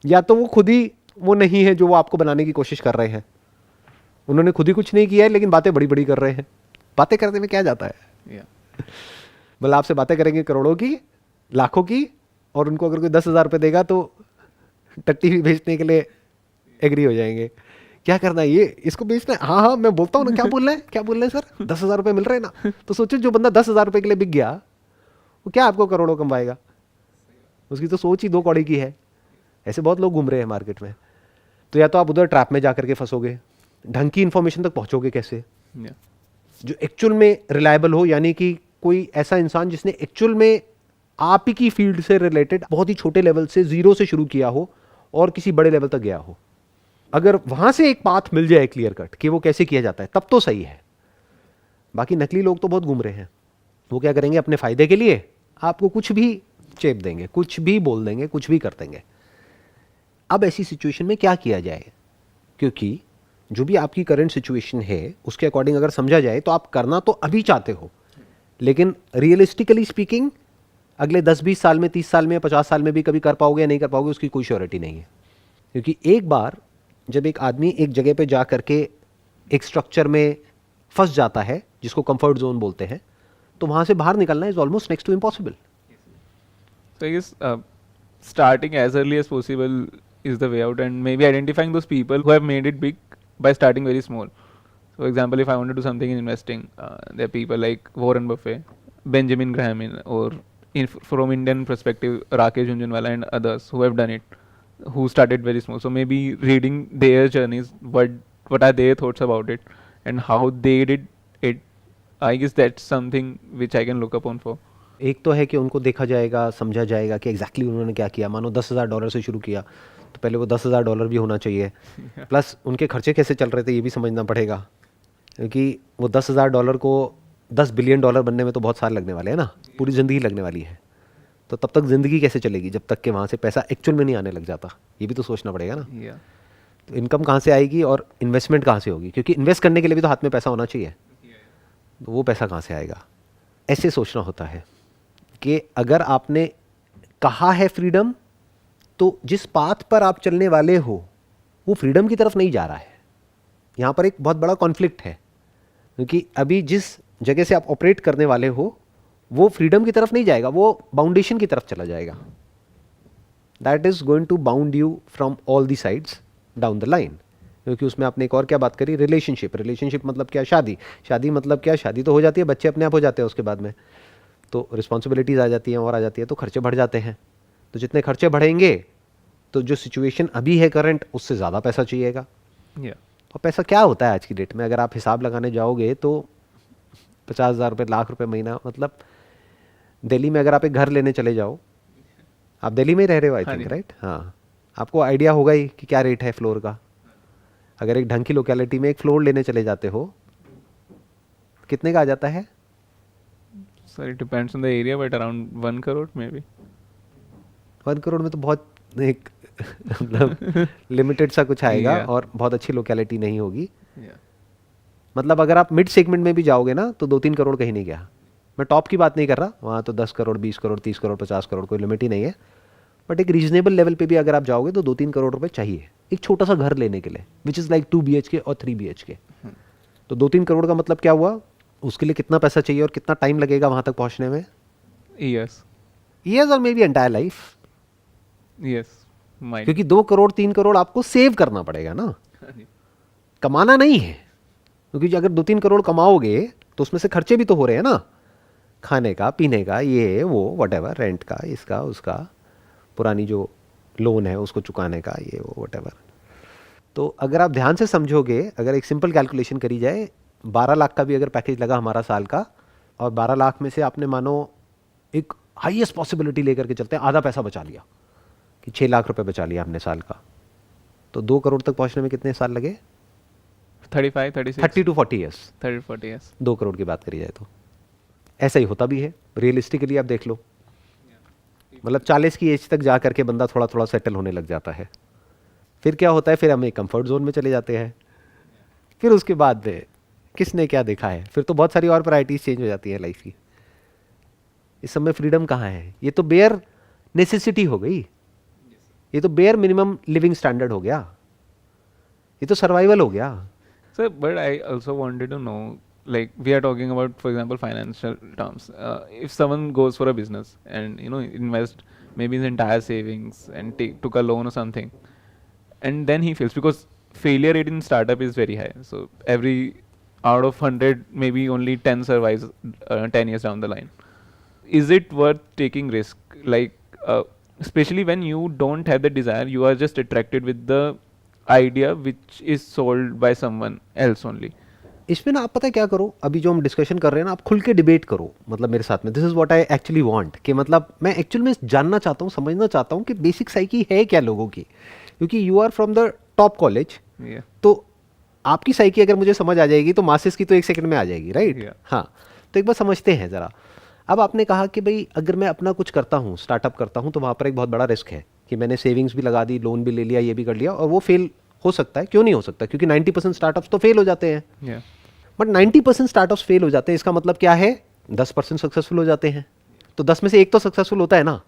या तो वो खुद ही वो नहीं है जो वो आपको बनाने की कोशिश कर रहे हैं, उन्होंने खुद ही कुछ नहीं किया है लेकिन बातें बड़ी बड़ी कर रहे हैं। बातें करने में क्या जाता है? Yeah. मतलब आपसे बातें करेंगे करोड़ों की, लाखों की, और उनको अगर कोई 10,000 रुपये देगा तो टट्टी भी बेचने के लिए एग्री हो जाएंगे। क्या करना है, ये इसको बेचना है, हाँ हाँ मैं बोलता हूँ ना, क्या बोल रहे हैं, क्या बोल रहे हैं सर, 10,000 रुपये मिल रहे हैं ना। तो सोचो जो बंदा 10,000 रुपये के लिए बिक गया, वो क्या आपको करोड़ों कमाएगा, उसकी तो सोच ही 2 कौड़ी की है। ऐसे बहुत लोग घूम रहे हैं मार्केट में। तो या तो आप उधर ट्रैप में जा करके फंसोगे, ढंग की इंफॉर्मेशन तक पहुंचोगे कैसे, Yeah. जो एक्चुअल में रिलायबल हो, यानी कि कोई ऐसा इंसान जिसने एक्चुअल में आप ही की फील्ड से रिलेटेड बहुत ही छोटे लेवल से, जीरो से शुरू किया हो और किसी बड़े लेवल तक गया हो। अगर वहां से एक पाथ मिल जाए क्लियर कट कि वो कैसे किया जाता है, तब तो सही है। बाकी नकली लोग तो बहुत घूम रहे हैं। वो क्या करेंगे, अपने फायदे के लिए आपको कुछ भी चेप देंगे, कुछ भी बोल देंगे, कुछ भी कर देंगे। अब ऐसी सिचुएशन में क्या किया जाए, क्योंकि जो भी आपकी करंट सिचुएशन है उसके अकॉर्डिंग अगर समझा जाए तो आप करना तो अभी चाहते हो, लेकिन रियलिस्टिकली स्पीकिंग अगले 10-20 साल में, 30 साल में, 50 साल में भी कभी कर पाओगे या नहीं कर पाओगे, उसकी कोई श्योरिटी नहीं है। क्योंकि एक बार जब एक आदमी एक जगह पे जा करके एक स्ट्रक्चर में फंस जाता है, जिसको कंफर्ट जोन बोलते हैं, तो वहां से बाहर निकलना is almost next to impossible. So I guess starting as early as possible is the way out, and maybe identifying those people who have made it big by starting very small. For example, if I want to do something in investing, there are people like Warren Buffett, Benjamin Graham, or from Indian perspective, Rakesh Jhunjhunwala and others who have done it, who started very small. So maybe reading their journeys, what are their thoughts about it, and how they did it. I guess that's something which I can look upon for. एक तो है कि उनको देखा जाएगा, समझा जाएगा कि एग्जैक्टली उन्होंने क्या किया। मानो $10,000 से शुरू किया, तो पहले वो $10,000 भी होना चाहिए, प्लस उनके खर्चे कैसे चल रहे थे ये भी समझना पड़ेगा। क्योंकि वो $10,000 को $10 बिलियन बनने में तो बहुत साल लगने वाले हैं ना, पूरी ज़िंदगी लगने वाली है। तो तब तक ज़िंदगी कैसे चलेगी जब तक कि वहाँ से पैसा एक्चुअल में नहीं आने लग जाता, ये भी तो सोचना पड़ेगा ना। Yeah. तो इनकम कहाँ से आएगी और इन्वेस्टमेंट कहाँ से होगी, क्योंकि इन्वेस्ट करने के लिए भी तो हाथ में पैसा होना चाहिए, तो वो पैसा कहाँ से आएगा, ऐसे सोचना होता है। कि अगर आपने कहा है फ्रीडम, तो जिस पाथ पर आप चलने वाले हो वो फ्रीडम की तरफ नहीं जा रहा है। यहाँ पर एक बहुत बड़ा कॉन्फ्लिक्ट है, क्योंकि अभी जिस जगह से आप ऑपरेट करने वाले हो वो फ्रीडम की तरफ नहीं जाएगा, वो बाउंडेशन की तरफ चला जाएगा। That is going to bound you from all the sides down the line. क्योंकि उसमें आपने एक और क्या बात करी, रिलेशनशिप। रिलेशनशिप मतलब क्या, शादी। शादी मतलब क्या, शादी तो हो जाती है, बच्चे अपने आप हो जाते हैं उसके बाद में, तो रिस्पॉन्सिबिलिटीज़ आ जाती हैं और आ जाती है, तो खर्चे बढ़ जाते हैं। तो जितने खर्चे बढ़ेंगे तो जो सिचुएशन अभी है करंट, उससे ज़्यादा पैसा चाहिएगा। Yeah. और पैसा क्या होता है आज की डेट में, अगर आप हिसाब लगाने जाओगे तो 50,000 रुपये, लाख रुपये महीना। मतलब दिल्ली में अगर आप एक घर लेने चले जाओ, आप दिल्ली में ही रह रहे हो आई थिंक, राइट? हाँ, आपको आइडिया होगा ही कि क्या रेट है फ्लोर का। अगर एक ढंग की लोकेलिटी में एक फ्लोर लेने चले जाते हो, कितने का आ जाता है? So it depends on the area, but around 1 crore maybe. 1 crore में तो बहुत एक मतलब लिमिटेड सा कुछ आएगा, Yeah. और बहुत अच्छी लोकेलिटी नहीं होगी। Yeah. मतलब अगर आप मिड सेगमेंट में भी जाओगे ना, तो 2-3 करोड़ कहीं नहीं गया। मैं टॉप की बात नहीं कर रहा, वहाँ तो 10 करोड़, 20 करोड़, 30 करोड़, 50 करोड़, कोई लिमिट ही नहीं है। बट एक रीजनेबल लेवल पे भी अगर आप जाओगे तो 2-3 करोड़ रुपए चाहिए एक छोटा सा घर लेने के लिए, विच इज़ लाइक 2 BHK और 3 BHK। तो 2-3 करोड़ का मतलब क्या हुआ, उसके लिए कितना पैसा चाहिए और कितना टाइम लगेगा वहाँ तक पहुँचने में? Yes. ईयर्स और may be entire life. Yes. Might. क्योंकि 2 करोड़ 3 करोड़ आपको सेव करना पड़ेगा ना, कमाना नहीं है। क्योंकि अगर 2-3 करोड़ कमाओगे तो उसमें से खर्चे भी तो हो रहे हैं ना, खाने का, पीने का, ये वो व्हाटएवर, रेंट का, इसका उसका, पुरानी जो लोन है उसको चुकाने का, ये वो व्हाटएवर। तो अगर आप ध्यान से समझोगे, अगर एक सिंपल कैलकुलेशन करी जाए, 12 लाख का भी अगर पैकेज लगा हमारा साल का, और 12 लाख में से आपने मानो एक हाईएस्ट पॉसिबिलिटी लेकर के चलते हैं, आधा पैसा बचा लिया कि 6 लाख रुपए बचा लिया हमने साल का, तो 2 करोड़ तक पहुंचने में कितने साल लगे? 35, 36. 30 to 40 ईयर्स। 30-40 years. 2 करोड़ की बात करी जाए तो ऐसा ही होता भी है रियलिस्टिकली। आप देख लो, मतलब 40 की एज तक जा करके बंदा थोड़ा थोड़ा सेटल होने लग जाता है। फिर क्या होता है, फिर हम एक कंफर्ट जोन में चले जाते हैं। फिर उसके बाद किसने क्या देखा है, फिर तो बहुत सारी और वैराइटीज चेंज हो जाती है लाइफ की। इस समय फ्रीडम कहाँ है? ये तो बेयर नेसेसिटी हो गई, ये तो बेयर मिनिमम लिविंग स्टैंडर्ड हो गया, ये तो सर्वाइवल हो गया। So, but I also wanted to know, like we are talking about, for example, financial terms. If someone goes for a business and invest maybe his entire savings and took a loan or something, and then he fails because failure rate in startup is very high. So every out of 100, maybe only 10 survives 10 years down the line. Is it worth taking risk? Like, especially when you don't have the desire, you are just attracted with the idea which is sold by someone else only. इसमें ना आप पता है क्या करो, अभी जो हम डिस्कशन कर रहे हैं ना, आप खुल के डिबेट करो मतलब मेरे साथ में. This is what I actually want, कि मतलब मैं एक्चुअल में जानना चाहता हूँ, समझना चाहता हूँ कि बेसिक साइकी है क्या लोगों की, क्योंकि you are from the top college. Yeah. तो आपकी साइकी अगर मुझे समझ आ जाएगी तो मासेस की तो एक सेकंड में आ जाएगी, राइट? Yeah. हाँ, तो एक बार समझते हैं ज़रा. अब आपने कहा कि भाई अगर मैं अपना कुछ करता हूँ, स्टार्टअप करता हूँ, तो वहाँ पर एक बहुत बड़ा रिस्क है कि मैंने सेविंग्स भी लगा दी, लोन भी ले लिया, ये भी कर लिया, और वो फेल हो सकता है. क्यों नहीं हो सकता? क्योंकि 90% स्टार्टअप्स तो फेल हो जाते हैं. Yeah. बट 90% स्टार्टअप्स फेल हो जाते हैं, इसका मतलब क्या है? 10% सक्सेसफुल हो जाते हैं. तो 10 में से एक तो सक्सेसफुल होता है ना.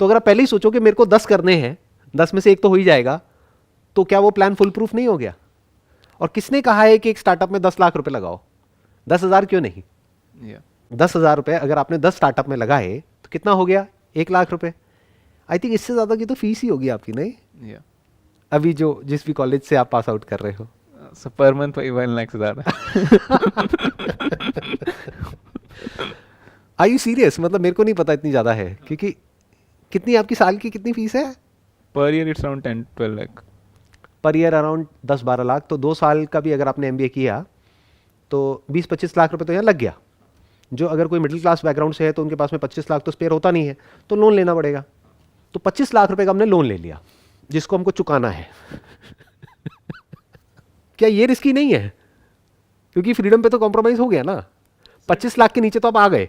तो अगर आप पहले ही सोचो कि मेरे को 10 करने हैं, 10 में से एक तो हो ही जाएगा, तो क्या वो प्लान फुल प्रूफ नहीं हो गया? और किसने कहा है कि एक स्टार्टअप में 10 लाख रुपए लगाओ? 10,000 क्यों नहीं? Yeah. 10,000 रुपए अगर आपने 10 स्टार्टअप में लगाए तो कितना हो गया? 1 लाख रुपए. आई थिंक इससे ज़्यादा की तो फीस ही होगी आपकी, नहीं? Yeah. अभी जो जिस भी कॉलेज से आप पास आउट कर रहे हो. So per month 1 lakh से ज़्यादा. Are you serious? मतलब मेरे को नहीं पता इतनी ज़्यादा है, क्योंकि कितनी आपकी साल की कितनी फीस है? Per year it's around 10-12 lakh. Per year around 10-12 lakh. तो 2 साल का भी अगर आपने एमबीए किया तो 20-25 लाख रुपए तो यहाँ लग गया. जो अगर कोई मिडिल क्लास बैकग्राउंड से है तो उनके पास में 25 लाख तो स्पेयर होता नहीं है, तो लोन लेना पड़ेगा. तो 25 लाख रुपए का हमने लोन ले लिया जिसको हमको चुकाना है. क्या ये रिस्की नहीं है? क्योंकि फ्रीडम पे तो कॉम्प्रोमाइज हो गया ना. 25 लाख के नीचे तो आप आ गए.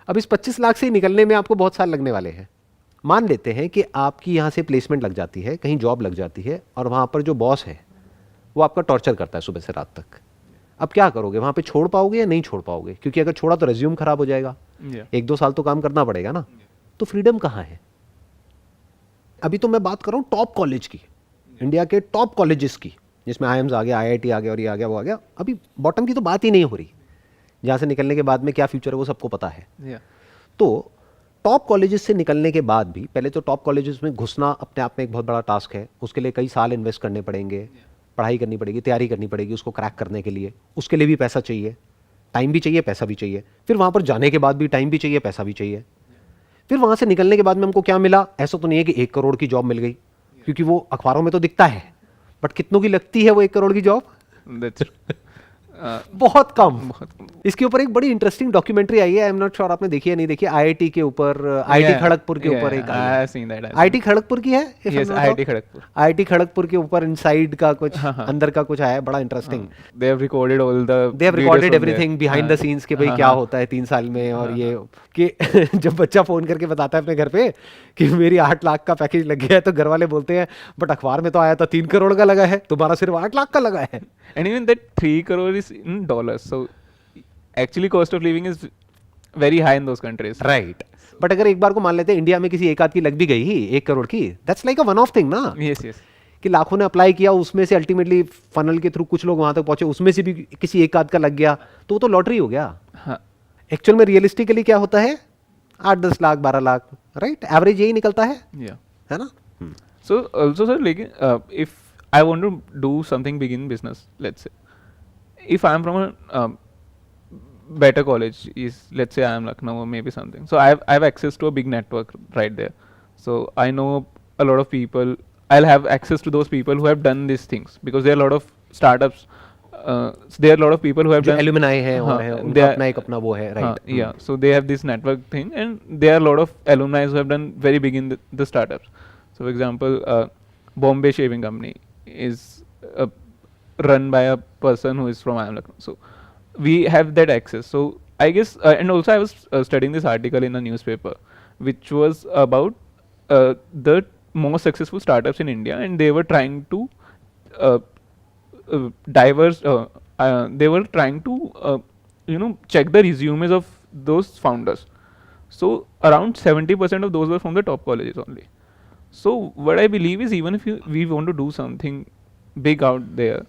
अब इस 25 लाख से निकलने में आपको बहुत साल लगने वाले हैं. मान लेते हैं कि आपकी यहाँ से प्लेसमेंट लग जाती है, कहीं जॉब लग जाती है, और वहाँ पर जो बॉस है वो आपका टॉर्चर करता है सुबह से रात तक. अब क्या करोगे? वहाँ पे छोड़ पाओगे या नहीं छोड़ पाओगे? क्योंकि अगर छोड़ा तो रेज्यूम खराब हो जाएगा. Yeah. 1-2 साल तो काम करना पड़ेगा ना. तो फ्रीडम कहाँ है? अभी तो मैं बात कर रहा हूँ टॉप कॉलेज की, इंडिया के टॉप कॉलेजेस की, जिसमें IIMs आ गया, IIT आ गया, और ये आ गया, वो आ गया. अभी बॉटम की तो बात ही नहीं हो रही. जहाँ से निकलने के बाद में क्या फ्यूचर है वो सबको पता है. Yeah. तो टॉप कॉलेजेस से निकलने के बाद भी पहले तो टॉप कॉलेजेस में घुसना अपने आप में एक बहुत बड़ा टास्क है. उसके लिए कई साल इन्वेस्ट करने पड़ेंगे, पढ़ाई करनी पड़ेगी, तैयारी करनी पड़ेगी उसको क्रैक करने के लिए. उसके लिए भी पैसा चाहिए, टाइम भी चाहिए, पैसा भी चाहिए. फिर वहाँ पर जाने के बाद भी टाइम भी चाहिए, पैसा भी चाहिए. फिर वहाँ से निकलने के बाद में हमको क्या मिला? ऐसा तो नहीं है कि 1 करोड़ की जॉब मिल गई, क्योंकि वो अखबारों में तो दिखता है, बट कितनों की लगती है वो 1 करोड़ की जॉब? That's बहुत कम. इसके ऊपर एक बड़ी इंटरेस्टिंग डॉक्यूमेंट्री आई है, आई एम नॉट श्योर आपने देखी है नहीं देखी. आईआईटी के ऊपर, आईआईटी खड़गपुर के ऊपर एक आईआईटी खड़गपुर की है. आईआईटी खड़गपुर. आईआईटी खड़गपुर के ऊपर इनसाइड का कुछ अंदर का कुछ आया, बड़ा interesting. They have recorded all the. They have videos recorded from there. Everything behind the scenes कि भाई क्या होता है 3 साल में. और ये कि जब बच्चा फोन करके बताता है अपने घर पे कि मेरी 8 लाख का पैकेज लग गया है, तो घर वाले बोलते हैं बट अखबार में तो आया था 3 करोड़ का लगा है, तुम्हारा सिर्फ 8 लाख का लगा है. And even that 3 crore is in dollars. So actually cost of living is very high in those countries. Right. But अगर एक बार को मान लेते हैं इंडिया में किसी एक आध की लग भी गई 1 करोड़ की, that's like a one of thing ना. Yes, yes. कि लाखों ने अप्लाई किया, उसमें से अल्टीमेटली फनल के थ्रू कुछ लोग वहां तक पहुंचे, उसमें से भी किसी एक आध का लग गया, तो वो तो लॉटरी हो गया. हाँ. एक्चुअल में रियलिस्टिकली क्या होता है? 8-10 लाख 12 लाख, राइट? एवरेज यही निकलता है, Yeah. है ना? So also sir, like if I want to do something big in business, let's say, if I am from a better college, is let's say I am Lucknow or maybe something, so I have access to a big network right there. So I know a lot of people. I'll have access to those people who have done these things because there are a lot of startups. There are a lot of people who have जो done. Alumni है और है, they उनका are- अपना एक अपना वो है, right? Yeah, so they have this network thing, and there are a lot of alumni who have done very big in the startups. So, for example, Bombay Shaving Company is run by a person who is from IIM Lucknow. So, we have that access. So, I guess, and also I was studying this article in a newspaper, which was about the most successful startups in India, and they were trying to diverse. They were trying to check the resumes of those founders. So around 70% of those were from the top colleges only. So what I believe is, even if we want to do something big out there,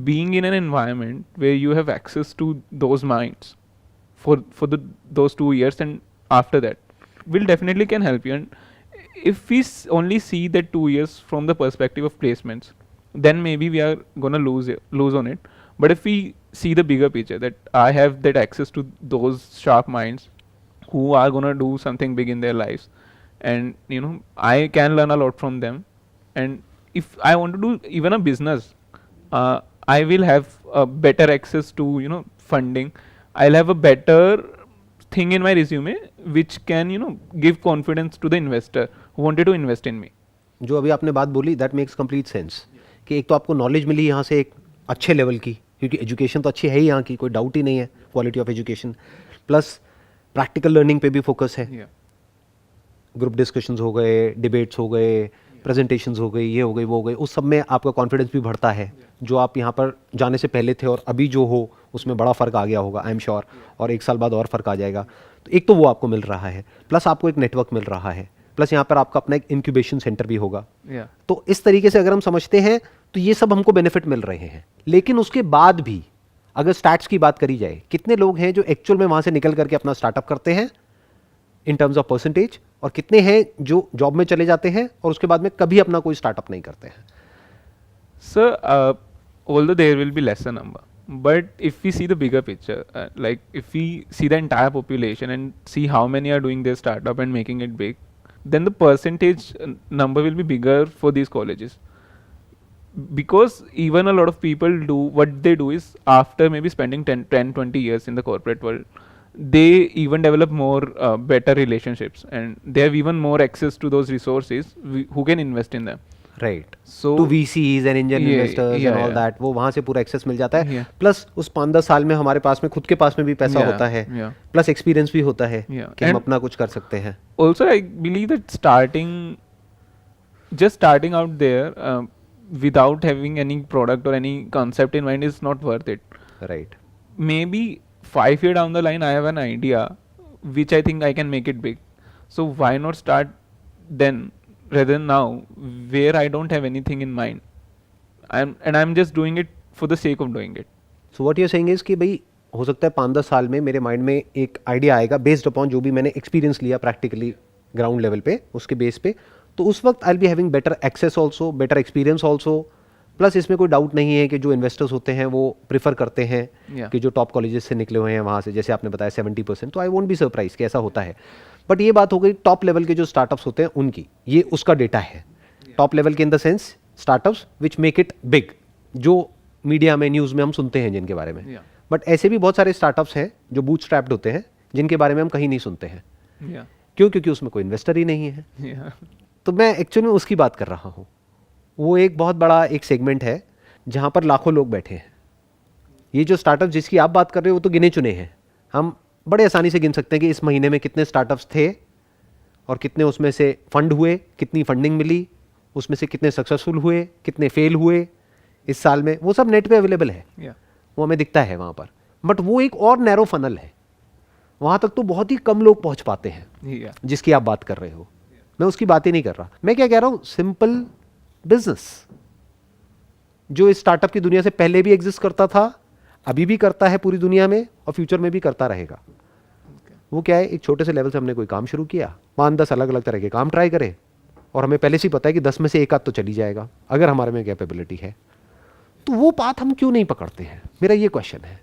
being in an environment where you have access to those minds for those 2 years and after that will definitely can help you. And if we only see that 2 years from the perspective of placements, then maybe we are gonna lose on it. But if we see the bigger picture, that I have that access to those sharp minds who are gonna do something big in their lives, and I can learn a lot from them. And if I want to do even a business, I will have a better access to funding. I'll have a better thing in my resume which can give confidence to the investor who wanted to invest in me. जो अभी आपने बात बोली that makes complete sense कि एक तो आपको knowledge मिली यहाँ से एक अच्छे लेवल की, क्योंकि एजुकेशन तो अच्छी है ही यहाँ की, कोई डाउट ही नहीं है quality of education, plus practical learning पे भी फोकस है. ग्रुप डिस्कशंस हो गए, डिबेट्स हो गए, प्रेजेंटेशंस हो गई, ये हो गई, वो हो गई, उस सब में आपका कॉन्फिडेंस भी बढ़ता है. जो आप यहाँ पर जाने से पहले थे और अभी जो हो उसमें बड़ा फ़र्क आ गया होगा आई एम श्योर, और 1 साल बाद और फ़र्क आ जाएगा. तो एक तो वो आपको मिल रहा है, प्लस आपको एक नेटवर्क मिल रहा है, प्लस यहाँ पर आपका अपना एक इंक्यूबेशन सेंटर भी होगा. तो इस तरीके से अगर हम समझते हैं तो ये सब हमको बेनिफिट मिल रहे हैं. लेकिन उसके बाद भी अगर स्टैट्स की बात करी जाए, कितने लोग हैं जो एक्चुअल में वहाँ से निकल करके अपना स्टार्टअप करते हैं इन टर्म्स ऑफ परसेंटेज, और कितने हैं जो जॉब में चले जाते हैं और उसके बाद में कभी अपना कोई स्टार्टअप नहीं करते हैं? Sir, although there will be lesser number, but if we see the bigger picture, like if we see the entire population and see how many are doing their startup and making it big, then the percentage number will be bigger for these colleges. Because even a lot of people do what they do is, after maybe spending 10-20 years in the corporate world, they even develop more better relationships, and they have even more access to those resources who can invest in them. Right. So to VCs and angel investors and all that, वो वहाँ से पूरा access मिल जाता है. Plus उस 5-10 साल में हमारे पास में खुद के पास में भी पैसा होता है, प्लस एक्सपीरियंस भी होता है कि हम अपना कुछ कर सकते हैं. Also, I believe that starting out there without having any product or any concept in mind is not worth it. Right. Maybe 5 years down the line, I have an idea which I think I can make it big. So why not start then rather than now, where I don't have anything in mind. I'm just doing it for the sake of doing it. So what you're saying is कि भाई हो सकता है 5-10 साल में मेरे mind में एक आइडिया आएगा बेस्ड अपॉन जो भी मैंने एक्सपीरियंस लिया प्रैक्टिकली ग्राउंड लेवल पे, उसके बेस पे, तो उस वक्त I will be having better access also, better experience also. Plus इसमें कोई डाउट नहीं है कि जो इन्वेस्टर्स होते हैं वो प्रीफर करते हैं कि जो टॉप कॉलेजेस से निकले हुए हैं वहाँ से, जैसे आपने बताया 70%, तो आई वोंट बी सरप्राइज कि ऐसा होता है. बट ये बात हो गई टॉप लेवल के जो स्टार्टअप्स होते हैं उनकी, ये उसका डेटा है. टॉप लेवल के in the sense startups which make it big, जो मीडिया में न्यूज़ में हम सुनते हैं जिनके बारे में. बट ऐसे भी बहुत सारे स्टार्टअप्स हैं जो बूटस्ट्रैप्ड होते हैं जिनके बारे में हम कहीं नहीं सुनते हैं. क्यों? क्योंकि उसमें कोई इन्वेस्टर ही नहीं है. तो मैं एक्चुअली में उसकी बात कर रहा हूँ. वो एक बहुत बड़ा एक सेगमेंट है जहाँ पर लाखों लोग बैठे हैं. ये जो स्टार्टअप जिसकी आप बात कर रहे हो वो तो गिने चुने हैं. हम बड़े आसानी से गिन सकते हैं कि इस महीने में कितने स्टार्टअप्स थे और कितने उसमें से फंड हुए, कितनी फंडिंग मिली, उसमें से कितने सक्सेसफुल हुए, कितने फेल हुए इस साल में. वो सब नेट पे अवेलेबल है, वो हमें दिखता है वहाँ पर. बट वो एक और नैरो फनल है, वहाँ तक तो बहुत ही कम लोग पहुँच पाते हैं जिसकी आप बात कर रहे हो. मैं उसकी बात ही नहीं कर रहा. मैं क्या कह रहा हूँ, सिंपल बिजनेस जो इस स्टार्टअप की दुनिया से पहले भी एग्जिस्ट करता था, अभी भी करता है पूरी दुनिया में, और फ्यूचर में भी करता रहेगा. वो क्या है, एक छोटे से लेवल से हमने कोई काम शुरू किया, 5-10 अलग अलग तरह के काम ट्राई करे, और हमें पहले से ही पता है कि 10 में से एक आध तो चली जाएगा अगर हमारे में कैपेबिलिटी है. तो वो बात हम क्यों नहीं पकड़ते हैं, मेरा ये क्वेश्चन है.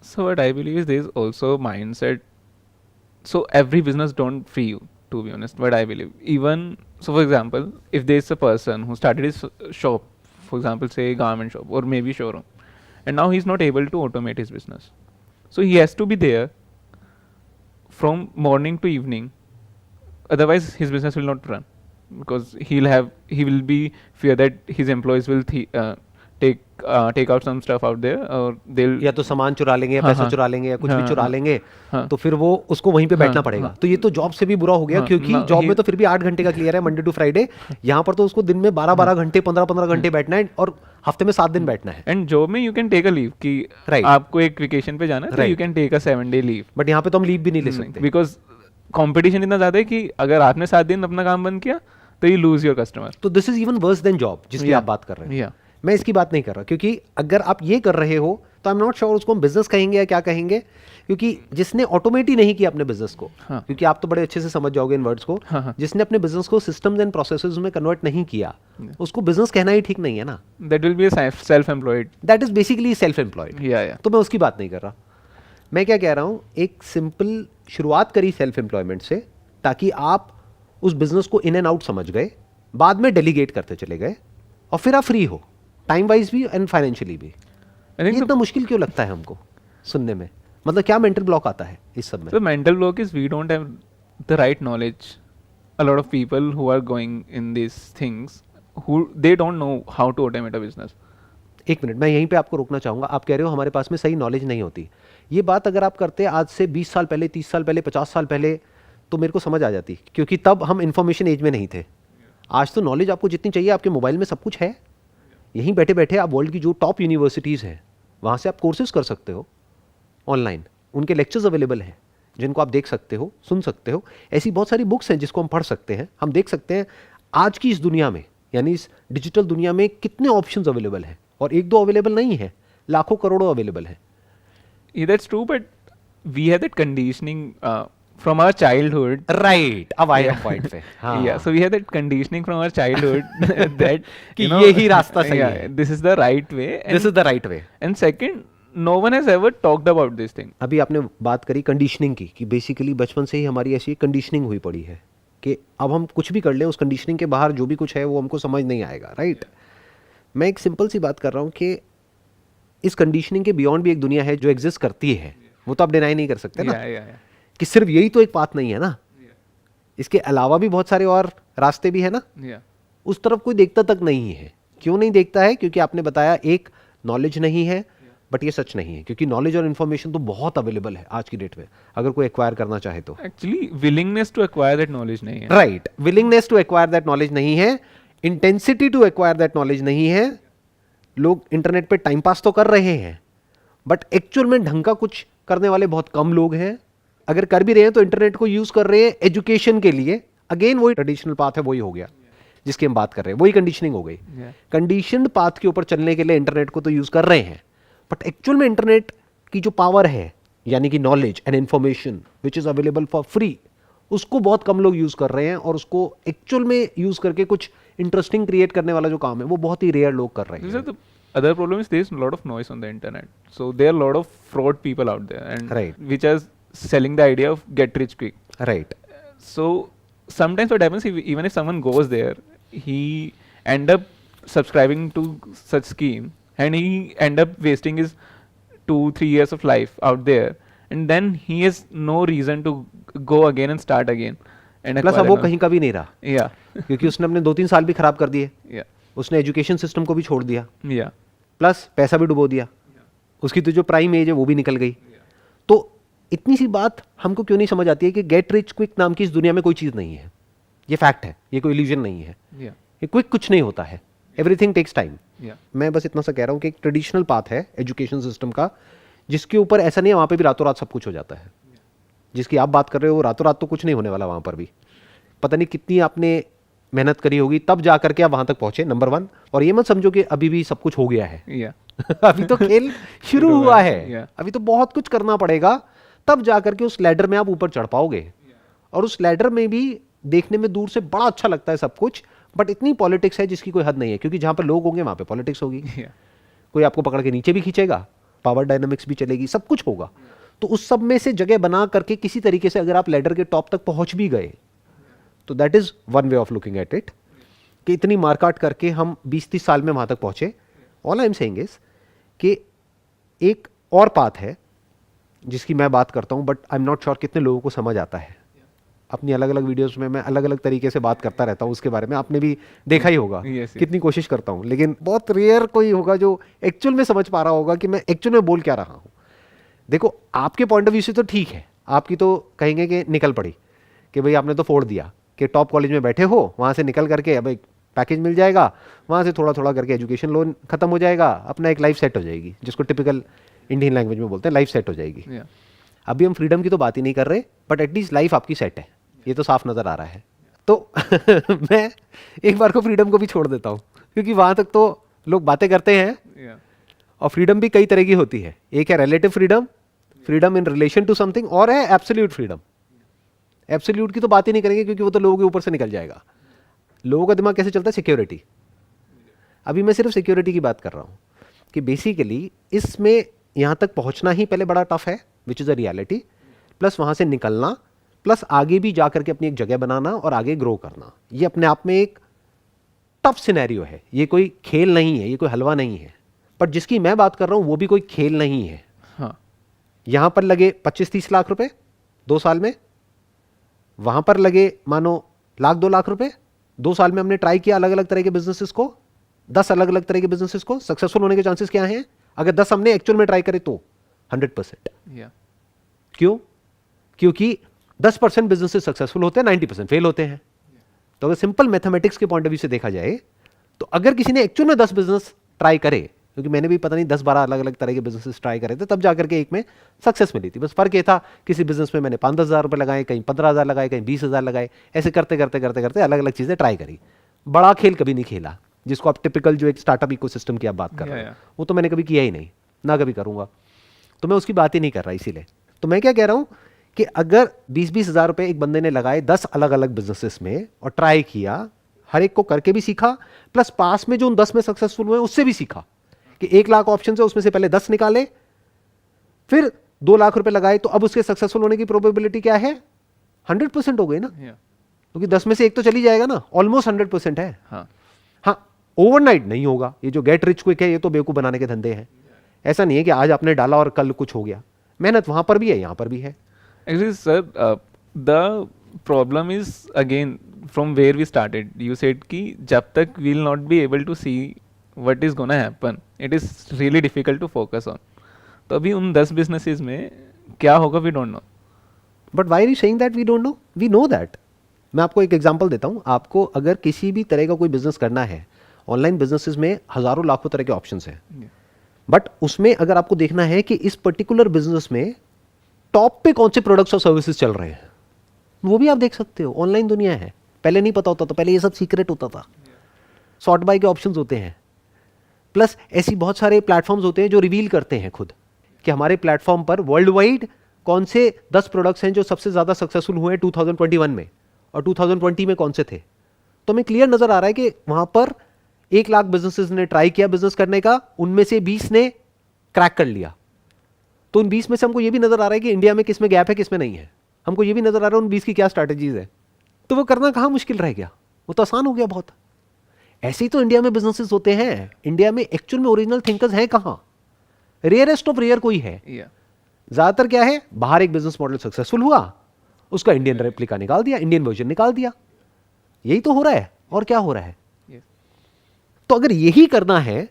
So what I believe is there is also mindset. So every business don't free you, to be honest. What I believe, even so, for example, if there is a person who started his shop, for example, say garment shop or maybe showroom, and now he's not able to automate his business, so he has to be there from morning to evening. Otherwise, his business will not run, because he will be fear that his employees will take out some stuff out there, और they'll या तो सामान चुरा लेंगे या पैसा चुरा लेंगे या कुछ भी चुरा लेंगे, तो फिर वो उसको वहीं पे बैठना पड़ेगा. तो ये तो जॉब से भी बुरा हो गया, क्योंकि जॉब में तो फिर भी 8 घंटे का क्लियर है मंडे टू फ्राइडे. यहाँ पर तो उसको दिन में 12-12 घंटे 15-15 घंटे बैठना है और हफ्ते में 7 दिन बैठना है. एंड जॉब में you can take a leave कि आपको एक वेकेशन पे जाना है, तो you can take a 7-day leave. But यहाँ पे तो हम लीव भी नहीं ले सकते, बिकॉज कंपटीशन इतना ज्यादा है कि अगर आपने 7 दिन अपना काम बंद किया तो यू लूज योर कस्टमर. तो this is even worse than job जिसकी आप बात कर रहे हैं. मैं इसकी बात नहीं कर रहा, क्योंकि अगर आप ये कर रहे हो तो आई एम नॉट श्योर उसको हम बिजनेस कहेंगे या क्या कहेंगे, क्योंकि जिसने ऑटोमेट ही नहीं किया अपने बिजनेस को, हाँ. क्योंकि आप तो बड़े अच्छे से समझ जाओगे इन वर्ड्स को, हाँ. जिसने अपने बिजनेस को सिस्टम्स एंड प्रोसेसेस में कन्वर्ट नहीं किया, उसको बिजनेस कहना ही ठीक नहीं है ना. That will be a self-employed. That is basically self employed. Yeah. तो मैं उसकी बात नहीं कर रहा. मैं क्या कह रहा हूँ, एक सिंपल शुरुआत करी सेल्फ एम्प्लॉयमेंट से, ताकि आप उस बिजनेस को इन एंड आउट समझ गए, बाद में डेलीगेट करते चले गए, और फिर आप फ्री हो, टाइम वाइज भी एंड फाइनेंशियली भी. I ये think इतना मुश्किल क्यों लगता है हमको सुनने में? मतलब क्या मेंटल ब्लॉक आता है इस सब में? the mental block is we don't have the right knowledge. A lot of people who are going in these things, who they don't know how to automate a business. एक minute, मैं यहीं पे आपको रोकना चाहूंगा. आप कह रहे हो हमारे पास में सही नॉलेज नहीं होती. ये बात अगर आप करते आज से 20 साल पहले, 30 साल पहले, 50 साल पहले, तो मेरे को समझ आ जाती, क्योंकि तब हम इंफॉर्मेशन एज में नहीं थे. आज तो नॉलेज आपको जितनी चाहिए आपके मोबाइल में सब कुछ है. यहीं बैठे बैठे आप वर्ल्ड की जो टॉप यूनिवर्सिटीज़ हैं वहाँ से आप कोर्सेज कर सकते हो ऑनलाइन. उनके लेक्चर्स अवेलेबल हैं जिनको आप देख सकते हो, सुन सकते हो. ऐसी बहुत सारी बुक्स हैं जिसको हम पढ़ सकते हैं. हम देख सकते हैं आज की इस दुनिया में, यानी इस डिजिटल दुनिया में कितने ऑप्शंस अवेलेबल हैं, और एक दो अवेलेबल नहीं है, लाखों करोड़ों अवेलेबल हैं. Yeah, that's true, but we have that conditioning from our childhood. Right, अब आए हम पॉइंट पे. हाँ. Yeah, so we have that conditioning from our childhood that कि यही रास्ता सही yeah, है. this is the right way. This is the right way. And second, no one has ever talked about this thing. अभी आपने बात करी conditioning की, कि बेसिकली बचपन से ही हमारी ऐसी कंडीशनिंग हुई पड़ी है कि अब हम कुछ भी कर लें, उस कंडीशनिंग के बाहर जो भी कुछ है वो हमको समझ नहीं आएगा. राइट. मैं एक सिंपल सी बात कर रहा हूँ कि इस कंडीशनिंग के बियॉन्ड भी एक दुनिया है जो एग्जिस्ट करती है. वो तो आप डिनाई नहीं कर सकते ना, Yeah. कि सिर्फ यही तो एक पाथ नहीं है ना, इसके अलावा भी बहुत सारे और रास्ते भी है ना. Yeah. उस तरफ कोई देखता तक नहीं है. क्यों नहीं देखता है? क्योंकि आपने बताया एक नॉलेज नहीं है, बट ये सच नहीं है, क्योंकि नॉलेज और इन्फॉर्मेशन तो बहुत अवेलेबल है आज की डेट में, अगर कोई एक्वायर करना चाहे तो. Actually, willingness to acquire that knowledge नहीं है. Right. Willingness to acquire that knowledge नहीं है, intensity to acquire that knowledge नहीं है. लोग इंटरनेट पे टाइम पास तो कर रहे हैं, बट एक्चुअल में ढंग का कुछ करने वाले बहुत कम लोग हैं. अगर कर भी रहे हैं तो इंटरनेट को यूज कर रहे हैं एजुकेशन के लिए. अगेन वही ट्रेडिशनल पाथ है, वही हो गया जिसकी हम बात कर रहे हैं, वही कंडीशनिंग हो गई. Yeah. कंडीशनड पाथ के ऊपर चलने के लिए इंटरनेट को तो यूज कर रहे हैं, बट एक्चुअल में इंटरनेट की जो पावर है, यानी कि knowledge and information which is available for free, उसको बहुत कम लोग यूज कर रहे हैं, और उसको एक्चुअल में यूज करके कुछ इंटरेस्टिंग क्रिएट करने वाला जो काम है वो बहुत ही रेयर लोग कर रहे This हैं. is the other problem is there is a lot of noise on the internet. So there are a lot of fraud people out there, and Right. which are selling the idea of get rich quick. Right. So sometimes what happens, even if someone goes there, he end up subscribing to such scheme, and he end up wasting his 2-3 years of life out there, and then he has no reason to go again and start again. And plus अब acquire वो another- कहीं का भी नहीं रहा, Yeah. क्योंकि उसने अपने 2-3 साल भी खराब कर दिए. Yeah. उसने एजुकेशन सिस्टम को भी छोड़ दिया, Yeah. प्लस पैसा भी डुबो दिया. उसकी तो जो प्राइम एज है वो भी निकल गई. तो इतनी सी बात हमको क्यों नहीं समझ आती है कि गेट रिच क्विक नाम की इस दुनिया में कोई चीज़ नहीं है. ये फैक्ट है, ये कोई इल्यूजन नहीं है. Yeah. ये क्विक कुछ नहीं होता है. Everything takes time. Yeah. मैं बस इतना सा कह रहा हूँ कि एक ट्रेडिशनल पाथ है एजुकेशन सिस्टम का, जिसके ऊपर ऐसा नहीं है वहाँ पे भी रातों रात सब कुछ हो जाता है. जिसकी आप बात कर रहे हो रातों रात तो कुछ नहीं होने वाला वहाँ पर भी. पता नहीं कितनी आपने मेहनत करी होगी तब जा करके आप वहाँ तक पहुँचे, नंबर 1. और ये मत समझो कि अभी भी सब कुछ हो गया है. Yeah. अभी तो खेल शुरू हुआ है. Yeah. अभी तो बहुत कुछ करना पड़ेगा, तब जा करके उस लैडर में आप ऊपर चढ़ पाओगे. और उस लैडर में भी देखने में दूर से बड़ा अच्छा लगता है सब कुछ, बट इतनी पॉलिटिक्स है जिसकी कोई हद नहीं है, क्योंकि जहाँ पर लोग होंगे वहाँ पे पॉलिटिक्स होगी. Yeah. कोई आपको पकड़ के नीचे भी खींचेगा, पावर डायनामिक्स भी चलेगी, सब कुछ होगा. तो उस सब में से जगह बना करके किसी तरीके से अगर आप लैडर के टॉप तक पहुंच भी गए, तो that is one way of looking at it, कि इतनी मारकाट करके हम 20-30 साल में वहां तक पहुंचे. All I am saying is कि एक और पाथ है जिसकी मैं बात करता हूं, but I am not sure कितने लोगों को समझ आता है. अपनी अलग अलग वीडियोस में मैं अलग अलग तरीके से बात करता रहता हूं उसके बारे में, आपने भी देखा ही होगा. Yes. कितनी कोशिश करता हूं, लेकिन बहुत रेयर कोई होगा जो एक्चुअल में समझ पा रहा होगा कि मैं एक्चुअल में बोल क्या रहा हूं. देखो, आपके पॉइंट ऑफ व्यू से तो ठीक है, आपकी तो कहेंगे कि निकल पड़ी, कि भाई आपने तो फोड़ दिया कि टॉप कॉलेज में बैठे हो, वहाँ से निकल करके अब एक पैकेज मिल जाएगा, वहाँ से थोड़ा थोड़ा करके एजुकेशन लोन खत्म हो जाएगा, अपना एक लाइफ सेट हो जाएगी, जिसको टिपिकल इंडियन लैंग्वेज में बोलते हैं लाइफ सेट हो जाएगी. Yeah. अभी हम फ्रीडम की तो बात ही नहीं कर रहे, बट एटलीस्ट लाइफ आपकी सेट है, ये तो साफ नज़र आ रहा है. तो मैं एक बार को फ्रीडम को भी छोड़ देता हूँ, क्योंकि वहाँ तक तो लोग बातें करते हैं, Yeah. और फ्रीडम भी कई तरह की होती है। एक है relative freedom, freedom in relation to something, और है एब्सोल्यूट फ्रीडम। एब्सोल्यूट की तो बात ही नहीं करेंगे क्योंकि वो तो लोगों के ऊपर से निकल जाएगा। लोगों का दिमाग कैसे चलता है? सिक्योरिटी। अभी मैं सिर्फ सिक्योरिटी की बात कर रहा हूं कि बेसिकली इसमें यहां तक पहुंचना ही पहले बड़ा टफ है, which is a reality, plus वहां से निकलना, प्लस आगे भी जाकर के अपनी एक जगह बनाना और आगे ग्रो करना, ये अपने आप में एक टफ सिनेरियो है। ये कोई खेल नहीं है, ये कोई हलवा नहीं है। पर जिसकी मैं बात कर रहा हूं वो भी कोई खेल नहीं है। हाँ. यहां पर लगे 25-30 लाख रुपए 2 साल में, वहां पर लगे मानो 1-2 लाख रुपए। 2 साल में हमने ट्राई किया अलग अलग तरह के बिजनेसेस को, 10 अलग अलग तरह के बिजनेसेस को। सक्सेसफुल होने के चांसेस क्या हैं? अगर 10 हमने एक्चुअल में ट्राई करे तो 100%। Yeah. क्यों? क्योंकि 10% बिजनेसेस सक्सेसफुल होते हैं, 90% फेल होते हैं। तो अगर सिंपल मैथमेटिक्स के पॉइंट ऑफ व्यू से देखा जाए तो अगर किसी ने एक्चुअल में 10 बिजनेस ट्राई करे, क्योंकि मैंने भी पता नहीं 10-12 अलग अलग तरह के बिजनेसेस ट्राई करे थे, तब जाकर के एक में सक्सेस मिली थी। बस फर्क ये था, किसी बिजनेस में मैंने 5-10 हज़ार रुपए लगाए, कहीं 15,000 लगाए, कहीं 20,000 लगाए। ऐसे करते करते करते करते अलग अलग चीजें ट्राई करी। बड़ा खेल कभी नहीं खेला, जिसको आप टिपिकल जो एक स्टार्टअप इकोसिस्टम की आप बात कर रहे Yeah, हो, yeah. वो तो मैंने कभी किया ही नहीं, ना कभी करूंगा। तो मैं उसकी बात ही नहीं कर रहा। इसीलिए तो मैं क्या कह रहा हूं कि अगर 20-20 हज़ार रुपए एक बंदे ने लगाए 10 अलग अलग बिजनेसेस में और ट्राई किया, हर एक को करके भी सीखा, प्लस पास में जो उन 10 में सक्सेसफुल हुए उससे भी सीखा कि 1 लाख ऑप्शन है, उसमें से पहले 10 निकाले, फिर 2 लाख रुपए लगाए, तो अब उसके सक्सेसफुल होने की प्रोबेबिलिटी क्या है? 100% हो गई ना, Yeah. क्योंकि 10 में से एक तो चली जाएगा ना, ऑलमोस्ट 100% है। हाँ. हाँ, ओवरनाइट नहीं होगा। ये जो गेट रिच क्विक है, ये तो बेवकूफ बनाने के धंधे हैं। ऐसा नहीं है कि आज आपने डाला और कल कुछ हो गया। मेहनत वहां पर भी है, यहां पर भी है। Actually, sir, the problem is again from where we started. You said कि जब तक we'll not be able to see what is gonna happen, it is really difficult to focus on. तो अभी उन 10 businesses में क्या होगा we don't know. But why are you saying that we don't know? We know that. मैं आपको एक example देता हूं। आपको अगर किसी भी तरह का कोई बिजनेस करना है, ऑनलाइन बिजनेसेस में हजारों लाखों तरह के ऑप्शंस हैं, Yeah. बट उसमें अगर आपको देखना है कि इस पर्टिकुलर बिजनेस में टॉप पे कौन से प्रोडक्ट्स और सर्विसेज चल रहे हैं, वो भी आप देख सकते हो। ऑनलाइन दुनिया है, पहले नहीं पता होता था, पहले ये सब सीक्रेट होता था। सॉर्ट बाय के ऑप्शंस होते हैं, प्लस ऐसी बहुत सारे प्लेटफॉर्म्स होते हैं जो रिवील करते हैं खुद कि हमारे प्लेटफॉर्म पर वर्ल्ड वाइड कौन से 10 प्रोडक्ट्स हैं जो सबसे ज़्यादा सक्सेसफुल हुए हैं 2021 में, और 2020 में कौन से थे। तो हमें क्लियर नज़र आ रहा है कि वहाँ पर 1 लाख बिजनेसेस ने ट्राई किया बिजनेस करने का, उनमें से 20 ने क्रैक कर लिया। तो उन 20 में से हमको ये भी नज़र आ रहा है कि इंडिया में किस में गैप है, किस में नहीं है। हमको ये भी नज़र आ रहा है उन 20 की क्या स्ट्रैटेजीज है। तो वो करना कहाँ मुश्किल रह गया, वो तो आसान हो गया बहुत। ऐसे ही तो इंडिया में बिजनेसेस होते हैं। इंडिया में एक्चुअल में ओरिजिनल थिंकर्स हैं कहाँ? रेयरेस्ट ऑफ रेयर कोई है। Yeah. ज्यादातर क्या है, बाहर एक बिजनेस मॉडल सक्सेसफुल हुआ, उसका इंडियन रेप्लिका निकाल दिया, इंडियन वर्जन निकाल दिया। यही तो हो रहा है, और क्या हो रहा है। Yes. तो अगर यही करना है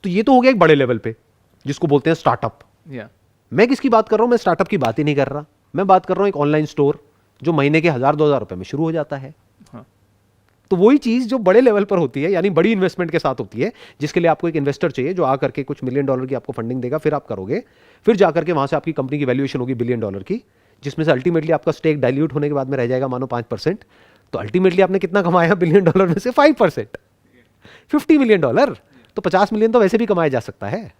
तो ये तो हो गया एक बड़े लेवल पे, जिसको बोलते हैं स्टार्टअप। Yeah. मैं किसकी बात कर रहा हूं? मैं स्टार्टअप की बात ही नहीं कर रहा। मैं बात कर रहा हूं एक ऑनलाइन स्टोर जो महीने के 1,000-2,000 रुपए में शुरू हो जाता है। हाँ. तो वही चीज जो बड़े लेवल पर होती है, यानी बड़ी इन्वेस्टमेंट के साथ होती है, जिसके लिए आपको एक इन्वेस्टर चाहिए जो आकर के कुछ $1 मिलियन की आपको फंडिंग देगा, फिर आप करोगे, फिर जाकर के वहां से आपकी कंपनी की वैल्यूएशन होगी $1 बिलियन की, जिसमें से अल्टीमेटली आपका स्टेक डाइल्यूट होने के बाद में रह जाएगा मानो 5%। तो अल्टीमेटली आपने कितना कमाया $1 बिलियन में से? 5%, $50 मिलियन। तो 50 मिलियन तो वैसे भी कमाया जा सकता है।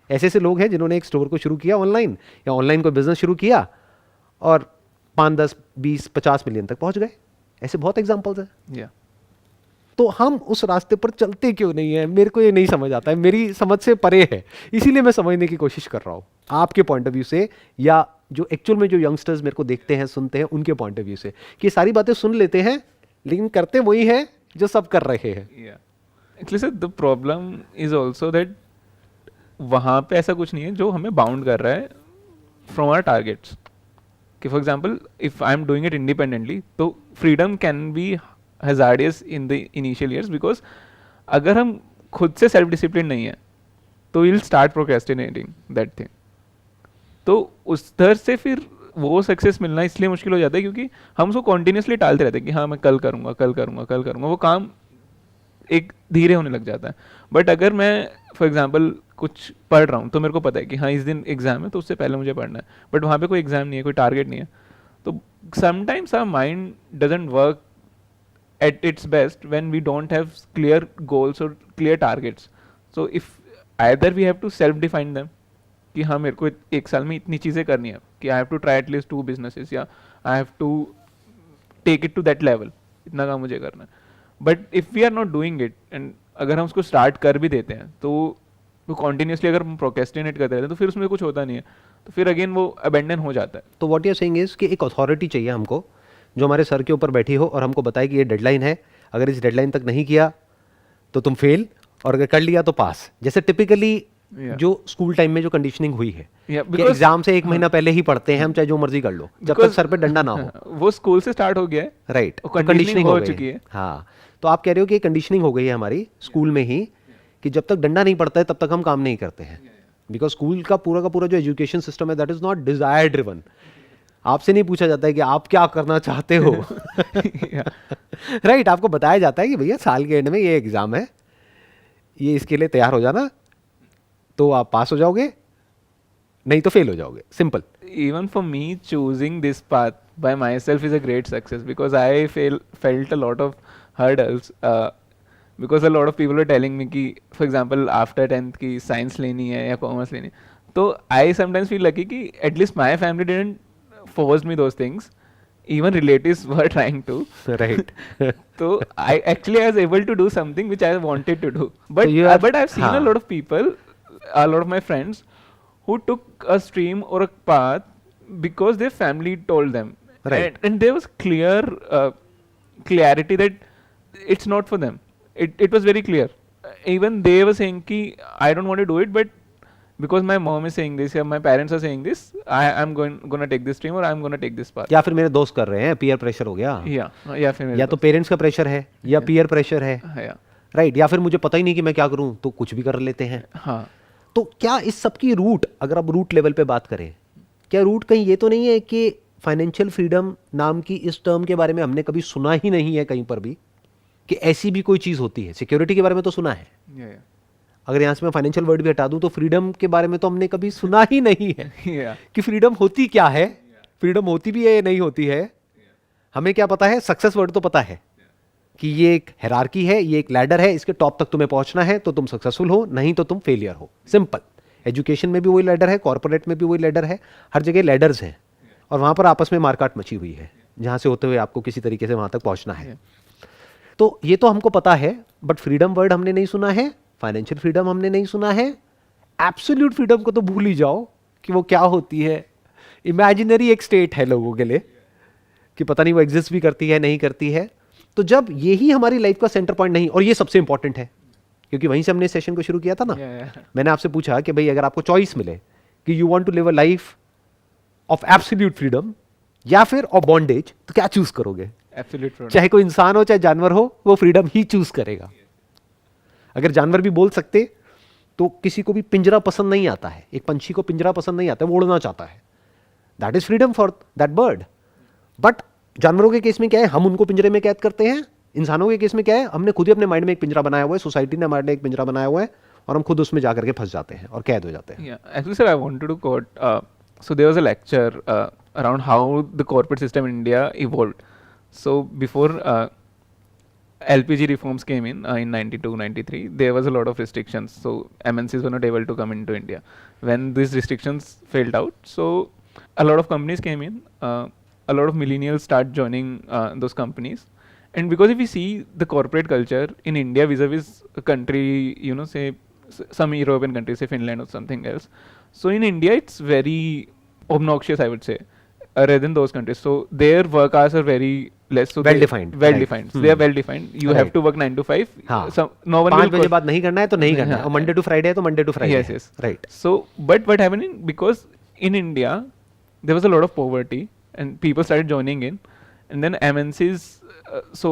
ऐसे ऐसे लोग हैं जिन्होंने एक स्टोर को शुरू किया ऑनलाइन, या ऑनलाइन कोई बिजनेस शुरू किया और 5, 10, 20, 50 मिलियन तक पहुंच गए। ऐसे बहुत एग्जांपल्स हैं। Yeah. तो हम उस रास्ते पर चलते क्यों नहीं है? मेरे को ये नहीं समझ आता है, मेरी समझ से परे है। इसीलिए मैं समझने की कोशिश कर रहा हूँ आपके पॉइंट ऑफ व्यू से, या जो एक्चुअल में जो यंगस्टर्स मेरे को देखते हैं, सुनते हैं, उनके पॉइंट ऑफ व्यू से, कि सारी बातें सुन लेते हैं लेकिन करते वही हैं जो सब कर रहे हैं। Yeah. Actually, sir, the problem is also that वहाँ पे ऐसा कुछ नहीं है जो हमें बाउंड कर रहा है फ्रॉम आवर टारगेट्स। कि for example if I am doing it independently, तो freedom can be hazardous in the initial years, because अगर हम खुद से सेल्फ डिसिप्लिन नहीं है तो will start procrastinating that thing. तो उस तरह से फिर वो सक्सेस मिलना इसलिए मुश्किल हो जाता है क्योंकि हम उसको कॉन्टिन्यूसली टालते रहते हैं कि हाँ मैं कल करूँगा, कल करूँगा, कल करूँगा। वो काम एक धीरे होने लग जाता है। बट अगर मैं फॉर एग्जांपल कुछ पढ़ रहा हूँ तो मेरे को पता है कि हाँ इस दिन एग्जाम है तो उससे पहले मुझे पढ़ना है, बट वहाँ पे कोई एग्जाम नहीं है, कोई टारगेट नहीं है, तो sometimes our mind doesn't work at its best when we don't have clear goals और clear targets. So if either we have to self define them कि हाँ मेरे को एक साल में इतनी चीज़ें करनी है कि I have to try at least 2 businesses या I have to take it to that level, इतना काम मुझे करना है. But if we are not doing it and अगर हम उसको स्टार्ट कर भी देते हैं तो वो कॉन्टीन्यूसली अगर हम प्रोक्रेस्टिनेट करते रहते हैं तो फिर उसमें कुछ होता नहीं है, तो फिर अगेन वो अबेंडन हो जाता है. तो what you are saying is कि एक अथॉरिटी चाहिए हमको जो हमारे सर के ऊपर बैठी हो और हमको बताए कि ये डेडलाइन है, अगर इस डेडलाइन तक नहीं किया तो तुम फेल, और अगर कर लिया तो पास. जैसे टिपिकली जो स्कूल टाइम में जो कंडीशनिंग हुई है कि एग्जाम से एक महीना पहले ही पढ़ते हैं हम, चाहे जो मर्जी कर लो, जब तक सर पे डंडा ना हो. वो स्कूल से स्टार्ट हो गया है, राइट, कंडीशनिंग हो चुकी है. हाँ, तो आप कह रहे हो कि कंडीशनिंग हो गई है हमारी स्कूल में ही कि जब तक डंडा नहीं पड़ता है तब तक हम काम नहीं करते हैं. बिकॉज स्कूल का पूरा जो एजुकेशन सिस्टम है that is not Dzire driven. आपसे नहीं पूछा जाता है कि आप क्या करना चाहते हो. राइट, आपको बताया जाता है कि भैया साल के एंड में ये एग्जाम है, ये इसके लिए तैयार हो जाना, तो आप पास हो जाओगे, नहीं तो फेल हो जाओगे. Simple. Even for me, choosing this path by myself is a great success because I felt a lot of hurdles because a lot of people were telling me कि for example after 10th की science लेनी है या commerce लेनी है, तो I sometimes feel lucky कि at least my family didn't force me those things. Even relatives were trying to. Right. So I was able to do something which I wanted to do. But So but I've seen a lot of people, a lot of my friends who took a stream or a path because their family told them. Right. And there was clarity that it's not for them. It was very clear. Even they were saying कि I don't want to do it, but because my mom is saying this या my parents are saying this, I'm gonna take this stream or I'm gonna take this path. या फिर मेरे दोस्त कर रहे हैं, peer pressure हो गया. या फिर मेरे या तो पेरेंट्स का प्रेशर है या पीयर प्रेशर है. या राइट, या फिर मुझे पता ही नहीं कि मैं क्या करूं, तो कुछ भी कर लेते हैं. हाँ. तो क्या इस सब की रूट, अगर आप रूट लेवल पे बात करें, क्या रूट कहीं ये तो नहीं है कि फाइनेंशियल फ्रीडम नाम की इस टर्म के बारे में हमने कभी सुना ही नहीं है कहीं पर भी कि ऐसी भी कोई चीज़ होती है. सिक्योरिटी के बारे में तो सुना है, अगर यहाँ से मैं फाइनेंशियल वर्ड भी हटा दूं तो फ्रीडम के बारे में तो हमने कभी सुना ही नहीं है कि फ्रीडम होती क्या है, फ्रीडम होती भी है या नहीं होती है. हमें क्या पता है, सक्सेस वर्ड तो पता है कि ये एक हायरार्की है, ये एक लैडर है, इसके टॉप तक तुम्हें पहुंचना है तो तुम सक्सेसफुल हो, नहीं तो तुम फेलियर हो. सिंपल. एजुकेशन में भी वही लैडर है, कॉर्पोरेट में भी वही लैडर है, हर जगह लैडर्स हैं और वहां पर आपस में मारकाट मची हुई है जहां से होते हुए आपको किसी तरीके से वहां तक पहुंचना है. तो ये तो हमको पता है, बट फ्रीडम वर्ड हमने नहीं सुना है, फाइनेंशियल फ्रीडम हमने नहीं सुना है, एब्सोल्यूट फ्रीडम को तो भूल ही जाओ कि वो क्या होती है. इमेजिनरी एक स्टेट है लोगों के लिए कि पता नहीं वो एग्जिस्ट भी करती है नहीं करती है. तो जब यही हमारी लाइफ का सेंटर पॉइंट नहीं, और ये सबसे इंपॉर्टेंट है क्योंकि वहीं से हमने सेशन को शुरू किया था ना. मैंने आपसे पूछा कि भाई अगर आपको चॉइस मिले कि you want to live a life of absolute freedom या फिर ऑफ बॉन्डेज, तो क्या चूज करोगे? Absolute freedom. चाहे कोई इंसान हो चाहे जानवर हो, वो फ्रीडम ही चूज करेगा. अगर जानवर भी बोल सकते तो किसी को भी पिंजरा पसंद नहीं आता है. एक पंछी को पिंजरा पसंद नहीं आता, वो उड़ना चाहता है. That is freedom for that bird. But जानवरों के केस में क्या है, हम उनको पिंजरे में कैद करते हैं. इंसानों के केस में क्या है, हमने खुद ही अपने माइंड में एक पिंजरा बनाया हुआ है, सोसाइटी ने हमारे लिए एक पिंजरा बनाया हुआ है और हम खुद उसमें जाकर के फंस जाते हैं और कैद हो जाते हैं. Actually, sir, I wanted to quote. So there was a lecture around how the corporate system in India evolved. So before LPG reforms came in 92, 93, there was a lot of restrictions. So MNCs were not able to come into India. When these restrictions failed out, so a lot of companies came in. A lot of millennials start joining those companies. And because if we see the corporate culture in India vis-a-vis a country, you know, say some European countries, say Finland or something else. So in India, it's very obnoxious, I would say, rather than those countries. So their work hours are very less. So well defined. Well defined. So they are well defined. You have to work 9 to 5. हाँ. So no one 5 बजे बाद नहीं करना है तो नहीं करना है, और मंडे टू फ्राइडे है तो Monday to Friday. Yes, yes. Right. So, but what happening, because in India there was a lot of poverty and people started joining in, and then MNCs. So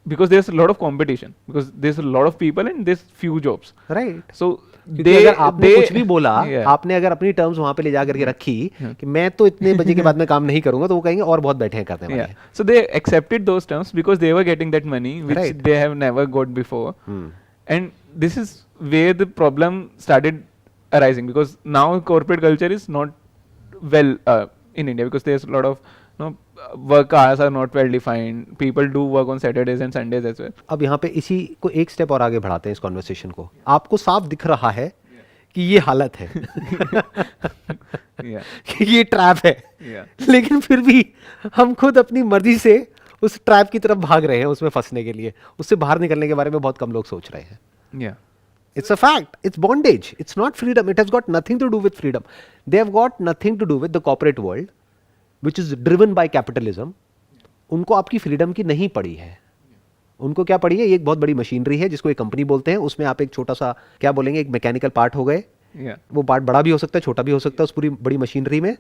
because there's a lot of competition, because there's a lot of people and there's few jobs. Right. So अगर आपने कुछ भी बोला, yeah. आपने अगर अपनी terms वहां पे ले जा करके रखी कि मैं तो इतने बजे के बाद में काम नहीं करूंगा, तो वो कहेंगे और बहुत बैठे हैं करने वाले. Yeah. So they accepted those terms because they were getting that money which Right. they have never got before. And this is where the problem started arising, because now corporate culture is not well in India, because there's a lot of work hours are not well defined. People do work on Saturdays and Sundays as well. अब यहाँ पे इसी को एक step और आगे बढ़ाते हैं इस कॉन्वर्सेशन को। आपको साफ दिख रहा है कि ये हालत है Yeah. कि ये ट्रैप है, Yeah. लेकिन फिर भी हम खुद अपनी मर्जी से उस ट्रैप की तरफ भाग रहे हैं, उसमें फंसने के लिए। उससे बाहर निकलने के बारे में बहुत कम लोग सोच रहे हैं। Yeah. It's a fact. It's bondage. It's not freedom. It has got nothing to do with freedom. They have got nothing to do with the corporate world, which is driven by capitalism. उनको आपकी freedom की नहीं पड़ी है। उनको क्या पड़ी है? ये एक बहुत बड़ी मशीनरी है जिसको एक कंपनी बोलते हैं। उसमें आप एक छोटा सा क्या बोलेंगे, एक मैकेनिकल पार्ट हो गए। Yeah. वो पार्ट बड़ा भी हो सकता है, छोटा भी हो सकता है उस पूरी बड़ी मशीनरी में,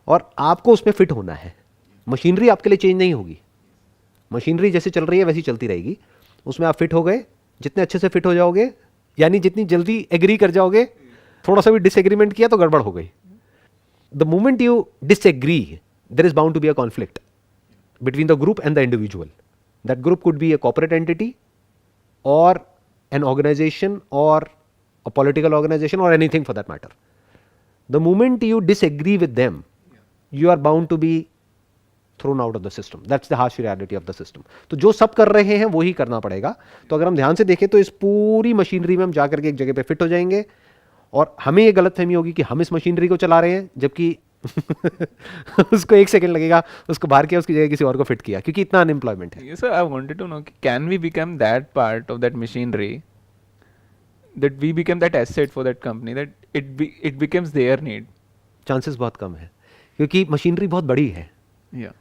और आपको उसमें फिट होना है। मशीनरी आपके लिए चेंज नहीं होगी। मशीनरी जैसे चल रही है वैसी चलती रहेगी। उसमें आप फिट हो गए, जितने अच्छे से फिट हो जाओगे, यानी जितनी जल्दी एग्री कर जाओगे, थोड़ा सा भी डिसएग्रीमेंट किया तो गड़बड़ हो गई। The moment you disagree, there is bound to be a conflict between the group and the individual. That group could be a corporate entity or an organization or a political organization or anything for that matter. The moment you disagree with them, you are bound to be thrown out of the system. That's the harsh reality of the system. तो जो सब कर रहे हैं वो ही करना पड़ेगा। तो अगर हम ध्यान से देखें तो इस पूरी मशीनरी में हम जाकर के एक जगह पे फिट हो जाएंगे, और हमें ये गलतफहमी होगी कि हम इस मशीनरी को चला रहे हैं, जबकि उसको एक सेकंड लगेगा उसको बाहर किया, उसकी जगह किसी और को फिट किया, क्योंकि इतना अनएम्प्लॉयमेंट है। Yes, sir. I wanted to know, can we become that part of that machinery, that we become that asset for that company, that it becomes their need? Chances बहुत कम है, क्योंकि मशीनरी बहुत बड़ी है। Yeah.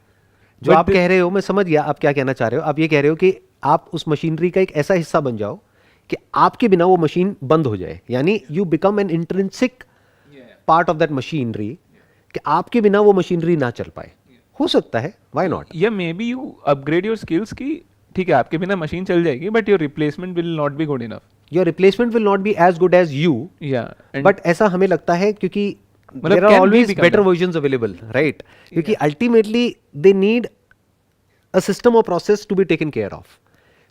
जो But आप कह रहे हो, मैं समझ गया आप क्या कहना चाह रहे हो। आप ये कह रहे हो कि आप उस मशीनरी का एक ऐसा हिस्सा बन जाओ कि आपके बिना वो मशीन बंद हो जाए, यानी you become an intrinsic part of that machinery, कि आपके बिना वो मशीनरी ना चल पाए। हो सकता है, व्हाई नॉट। या maybe you upgrade your skills की ठीक है आपके बिना मशीन चल जाएगी, but your replacement will not be good enough. Your replacement will not be as good as you, या बट ऐसा हमें लगता है क्योंकि मतलब there are can we always become better that? Versions available, right? क्योंकि ultimately they need a system और process to be taken care of.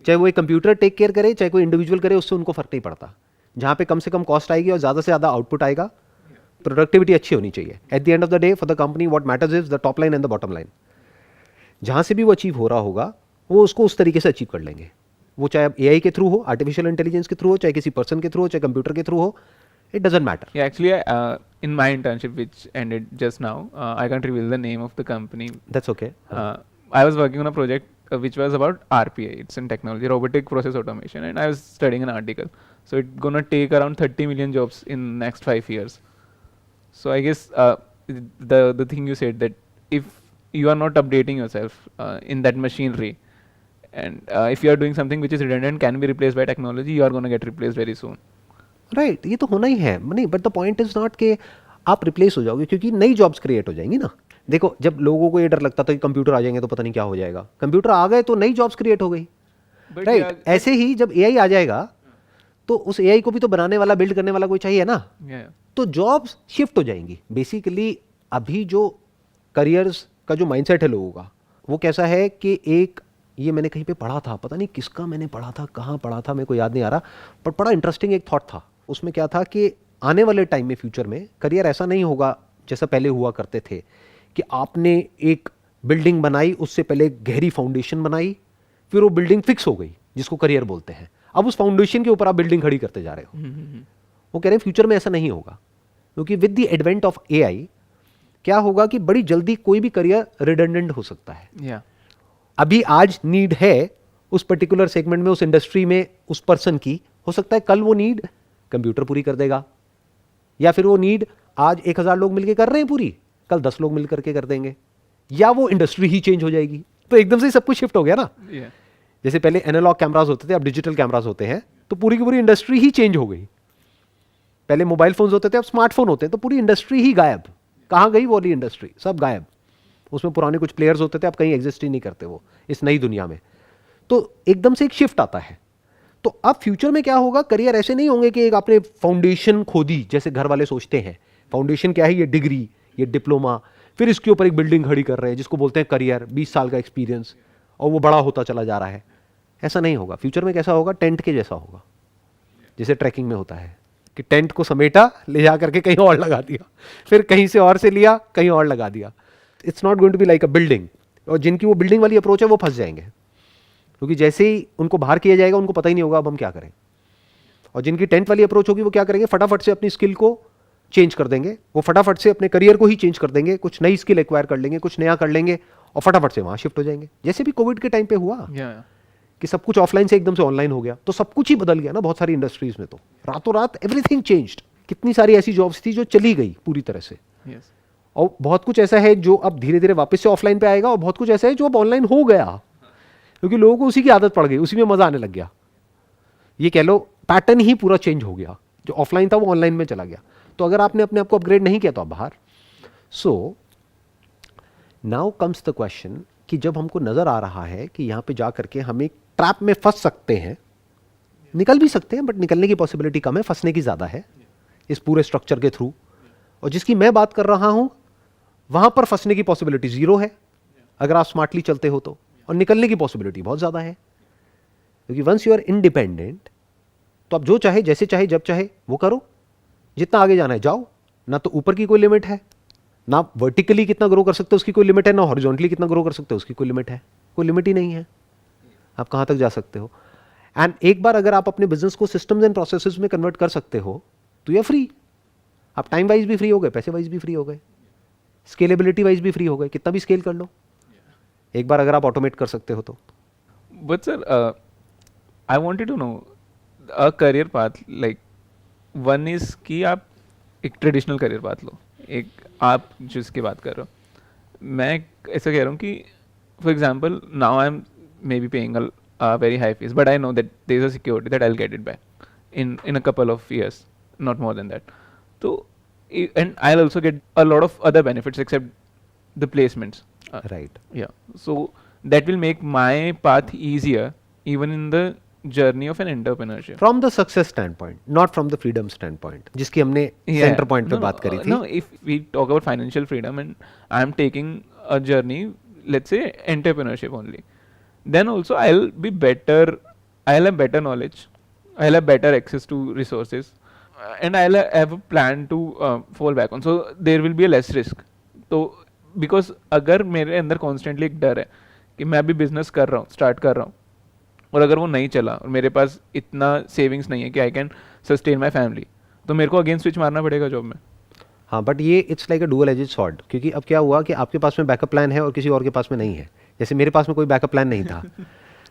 चाहे वो एक कंप्यूटर टेक केयर करे, चाहे कोई इंडिविजुअल करे, उससे उनको फर्क नहीं पड़ता। जहाँ पे कम से कम कॉस्ट आएगी और ज़्यादा से ज़्यादा आउटपुट आएगा, प्रोडक्टिविटी अच्छी होनी चाहिए। Eight the end of the day for the company what matters is the top line and the bottom line. जहाँ से भी वो अचीव हो रहा होगा वो उसको उस तरीके से अचीव कर लेंगे, वो चाहे एआई के थ्रू हो, आर्टिफिशियल इंटेलिजेंस के थ्रू हो, चाहे किसी पर्सन के थ्रू हो, चाहे कंप्यूटर के थ्रू हो, it doesn't matter. Yeah, actually, in my internship, which ended just now, I can't reveal the name of the company. That's okay. I was working on a project which was about RPA. It's in technology, robotic process automation, and I was studying an article. So it's gonna take around 30 million jobs in next 5 years. So I guess the thing you said, that if you are not updating yourself in that machinery, and if you are doing something which is redundant, can be replaced by technology, you are gonna get replaced very soon. Right, ये तो होना ही है। नहीं, but the point is not कि आप replace हो जाओगे, क्योंकि नई जॉब्स क्रिएट हो जाएंगी ना। देखो, जब लोगों को ये डर लगता था कि कंप्यूटर आ जाएंगे तो पता नहीं क्या हो जाएगा, कंप्यूटर आ गए तो नई जॉब्स क्रिएट हो गई, But राइट? yeah, ऐसे ही जब एआई आ जाएगा तो उस एआई को भी तो बनाने वाला, बिल्ड करने वाला कोई चाहिए ना। yeah. तो जॉब्स शिफ्ट हो जाएंगी। बेसिकली अभी जो करियर्स का जो माइंडसेट है लोगों का, वो कैसा है कि एक, ये मैंने कहीं पे पढ़ा था, पता नहीं किसका मैंने पढ़ा था, कहाँ पढ़ा था, मेरे को याद नहीं आ रहा, पर बड़ा इंटरेस्टिंग एक थॉट था। उसमें क्या था कि आने वाले टाइम में, फ्यूचर में, करियर ऐसा नहीं होगा जैसा पहले हुआ करते थे कि आपने एक बिल्डिंग बनाई, उससे पहले एक गहरी फाउंडेशन बनाई, फिर वो बिल्डिंग फिक्स हो गई, जिसको करियर बोलते हैं। अब उस फाउंडेशन के ऊपर आप बिल्डिंग खड़ी करते जा रहे हो। वो कह रहे हैं फ्यूचर में ऐसा नहीं होगा, क्योंकि with the advent of AI क्या होगा कि बड़ी जल्दी कोई भी करियर रिडंडेंट हो सकता है। Yeah. अभी आज नीड है उस पर्टिकुलर सेगमेंट में, उस इंडस्ट्री में, उस पर्सन की, हो सकता है कल वो नीड कंप्यूटर पूरी कर देगा, या फिर वो नीड आज 1000 लोग मिलकर कर रहे हैं पूरी, कल 10 लोग मिल करके कर देंगे, या वो इंडस्ट्री ही चेंज हो जाएगी। तो एकदम से सब कुछ शिफ्ट हो गया ना। Yeah. जैसे पहले एनालॉग कैमरास होते थे, अब डिजिटल कैमरास होते हैं, तो पूरी की पूरी इंडस्ट्री ही चेंज हो गई। पहले मोबाइल फोन्स होते थे, अब स्मार्टफोन होते हैं, तो पूरी इंडस्ट्री ही गायब। कहाँ गई वो वाली इंडस्ट्री? सब गायब। उसमें पुराने कुछ प्लेयर्स होते थे, अब कहीं एग्जिस्ट ही नहीं करते वो इस नई दुनिया में। तो एकदम से एक शिफ्ट आता है। तो अब फ्यूचर में क्या होगा, करियर ऐसे नहीं होंगे कि एक आपने फाउंडेशन खोदी, जैसे घर वाले सोचते हैं। फाउंडेशन क्या है? ये डिग्री, ये डिप्लोमा, फिर इसके ऊपर एक बिल्डिंग खड़ी कर रहे हैं जिसको बोलते हैं करियर, 20 साल का एक्सपीरियंस, और वो बड़ा होता चला जा रहा है। ऐसा नहीं होगा। फ्यूचर में कैसा होगा? टेंट के जैसा होगा, जैसे ट्रैकिंग में होता है कि टेंट को समेटा, ले जा करके कहीं और लगा दिया, फिर कहीं से और से लिया, कहीं और लगा दिया। It's not going to be like a building, और जिनकी वो बिल्डिंग वाली अप्रोच है वो फंस जाएंगे, क्योंकि जैसे ही उनको बाहर किया जाएगा उनको पता ही नहीं होगा अब हम क्या करें। और जिनकी टेंथ वाली अप्रोच होगी वो क्या करेंगे, फटाफट से अपनी स्किल को चेंज कर देंगे, वो फटाफट से अपने करियर को ही चेंज कर देंगे, कुछ नई स्किल एक्वायर कर लेंगे, कुछ नया कर लेंगे और फटाफट से वहाँ शिफ्ट हो जाएंगे। जैसे भी कोविड के टाइम पे हुआ कि सब कुछ ऑफलाइन से एकदम से ऑनलाइन हो गया, तो सब कुछ ही बदल गया ना बहुत सारी इंडस्ट्रीज में, तो रातों रात एवरीथिंग चेंज्ड। कितनी सारी ऐसी जॉब्स थी जो चली गई पूरी तरह से, और बहुत कुछ ऐसा है जो अब धीरे धीरे वापस से ऑफलाइन पे आएगा, और बहुत कुछ ऐसा है जो अब ऑनलाइन हो गया, क्योंकि लोगों को उसी की आदत पड़ गई, उसी में मजा आने लग गया। ये कह लो पैटर्न ही पूरा चेंज हो गया, जो ऑफलाइन था वो ऑनलाइन में चला गया। तो अगर आपने अपने आप को अपग्रेड नहीं किया तो आप बाहर। So now comes the question कि जब हमको नजर आ रहा है कि यहां पे जा करके हम एक ट्रैप में फंस सकते हैं, निकल भी सकते हैं बट निकलने की पॉसिबिलिटी कम है, फंसने की ज्यादा है इस पूरे स्ट्रक्चर के थ्रू, और जिसकी मैं बात कर रहा हूं वहां पर फंसने की पॉसिबिलिटी 0 है अगर आप स्मार्टली चलते हो तो, और निकलने की पॉसिबिलिटी बहुत ज्यादा है, क्योंकि वंस यू आर इंडिपेंडेंट तो आप जो चाहे जैसे चाहे जब चाहे वो करो, जितना आगे जाना है जाओ, ना तो ऊपर की कोई लिमिट है, ना वर्टिकली कितना ग्रो कर सकते हो उसकी कोई लिमिट है, ना हॉरिजॉन्टली कितना ग्रो कर सकते हो उसकी कोई लिमिट है, कोई लिमिट ही नहीं है, आप कहां तक जा सकते हो। एंड एक बार अगर आप अपने बिजनेस को सिस्टम्स एंड प्रोसेसेस में कन्वर्ट कर सकते हो तो ये फ्री, आप टाइम वाइज भी फ्री हो गए, पैसे वाइज भी फ्री हो गए, स्केलेबिलिटी वाइज भी फ्री हो गए, कितना भी स्केल कर लो एक बार अगर आप ऑटोमेट कर सकते हो तो। But sir I wanted to know a career path, like one is कि आप एक ट्रेडिशनल करियर पाथ लो, एक आप जिसकी बात कर रहे हो, मैं ऐसा कह रहा हूँ कि for example now I am may be paying a very high fees, but I know that there is a security that I'll get it back in a couple of years, not more than that. So and I'll also get a lot of other benefits except the placements. Right. Yeah. So that will make my path easier even in the journey of an entrepreneurship. From the success standpoint, not from the freedom standpoint, जिसकी हमने center point पे बात करी थी। No, if we talk about financial freedom and I'm taking a journey, let's say entrepreneurship only, then also I'll be better, I'll have better knowledge, I'll have better access to resources, and I'll have a plan to fall back on, so there will be a less risk. तो because अगर मेरे अंदर constantly एक डर है कि मैं अभी business कर रहा हूँ, start कर रहा हूँ, और अगर वो नहीं चला और मेरे पास इतना savings नहीं है कि I can sustain my family, तो मेरे को again switch मारना पड़ेगा जॉब में। हाँ, बट ये it's like a dual edged sword, क्योंकि अब क्या हुआ कि आपके पास में बैकअप प्लान है और किसी और के पास में नहीं है। जैसे मेरे पास में कोई बैकअप प्लान नहीं था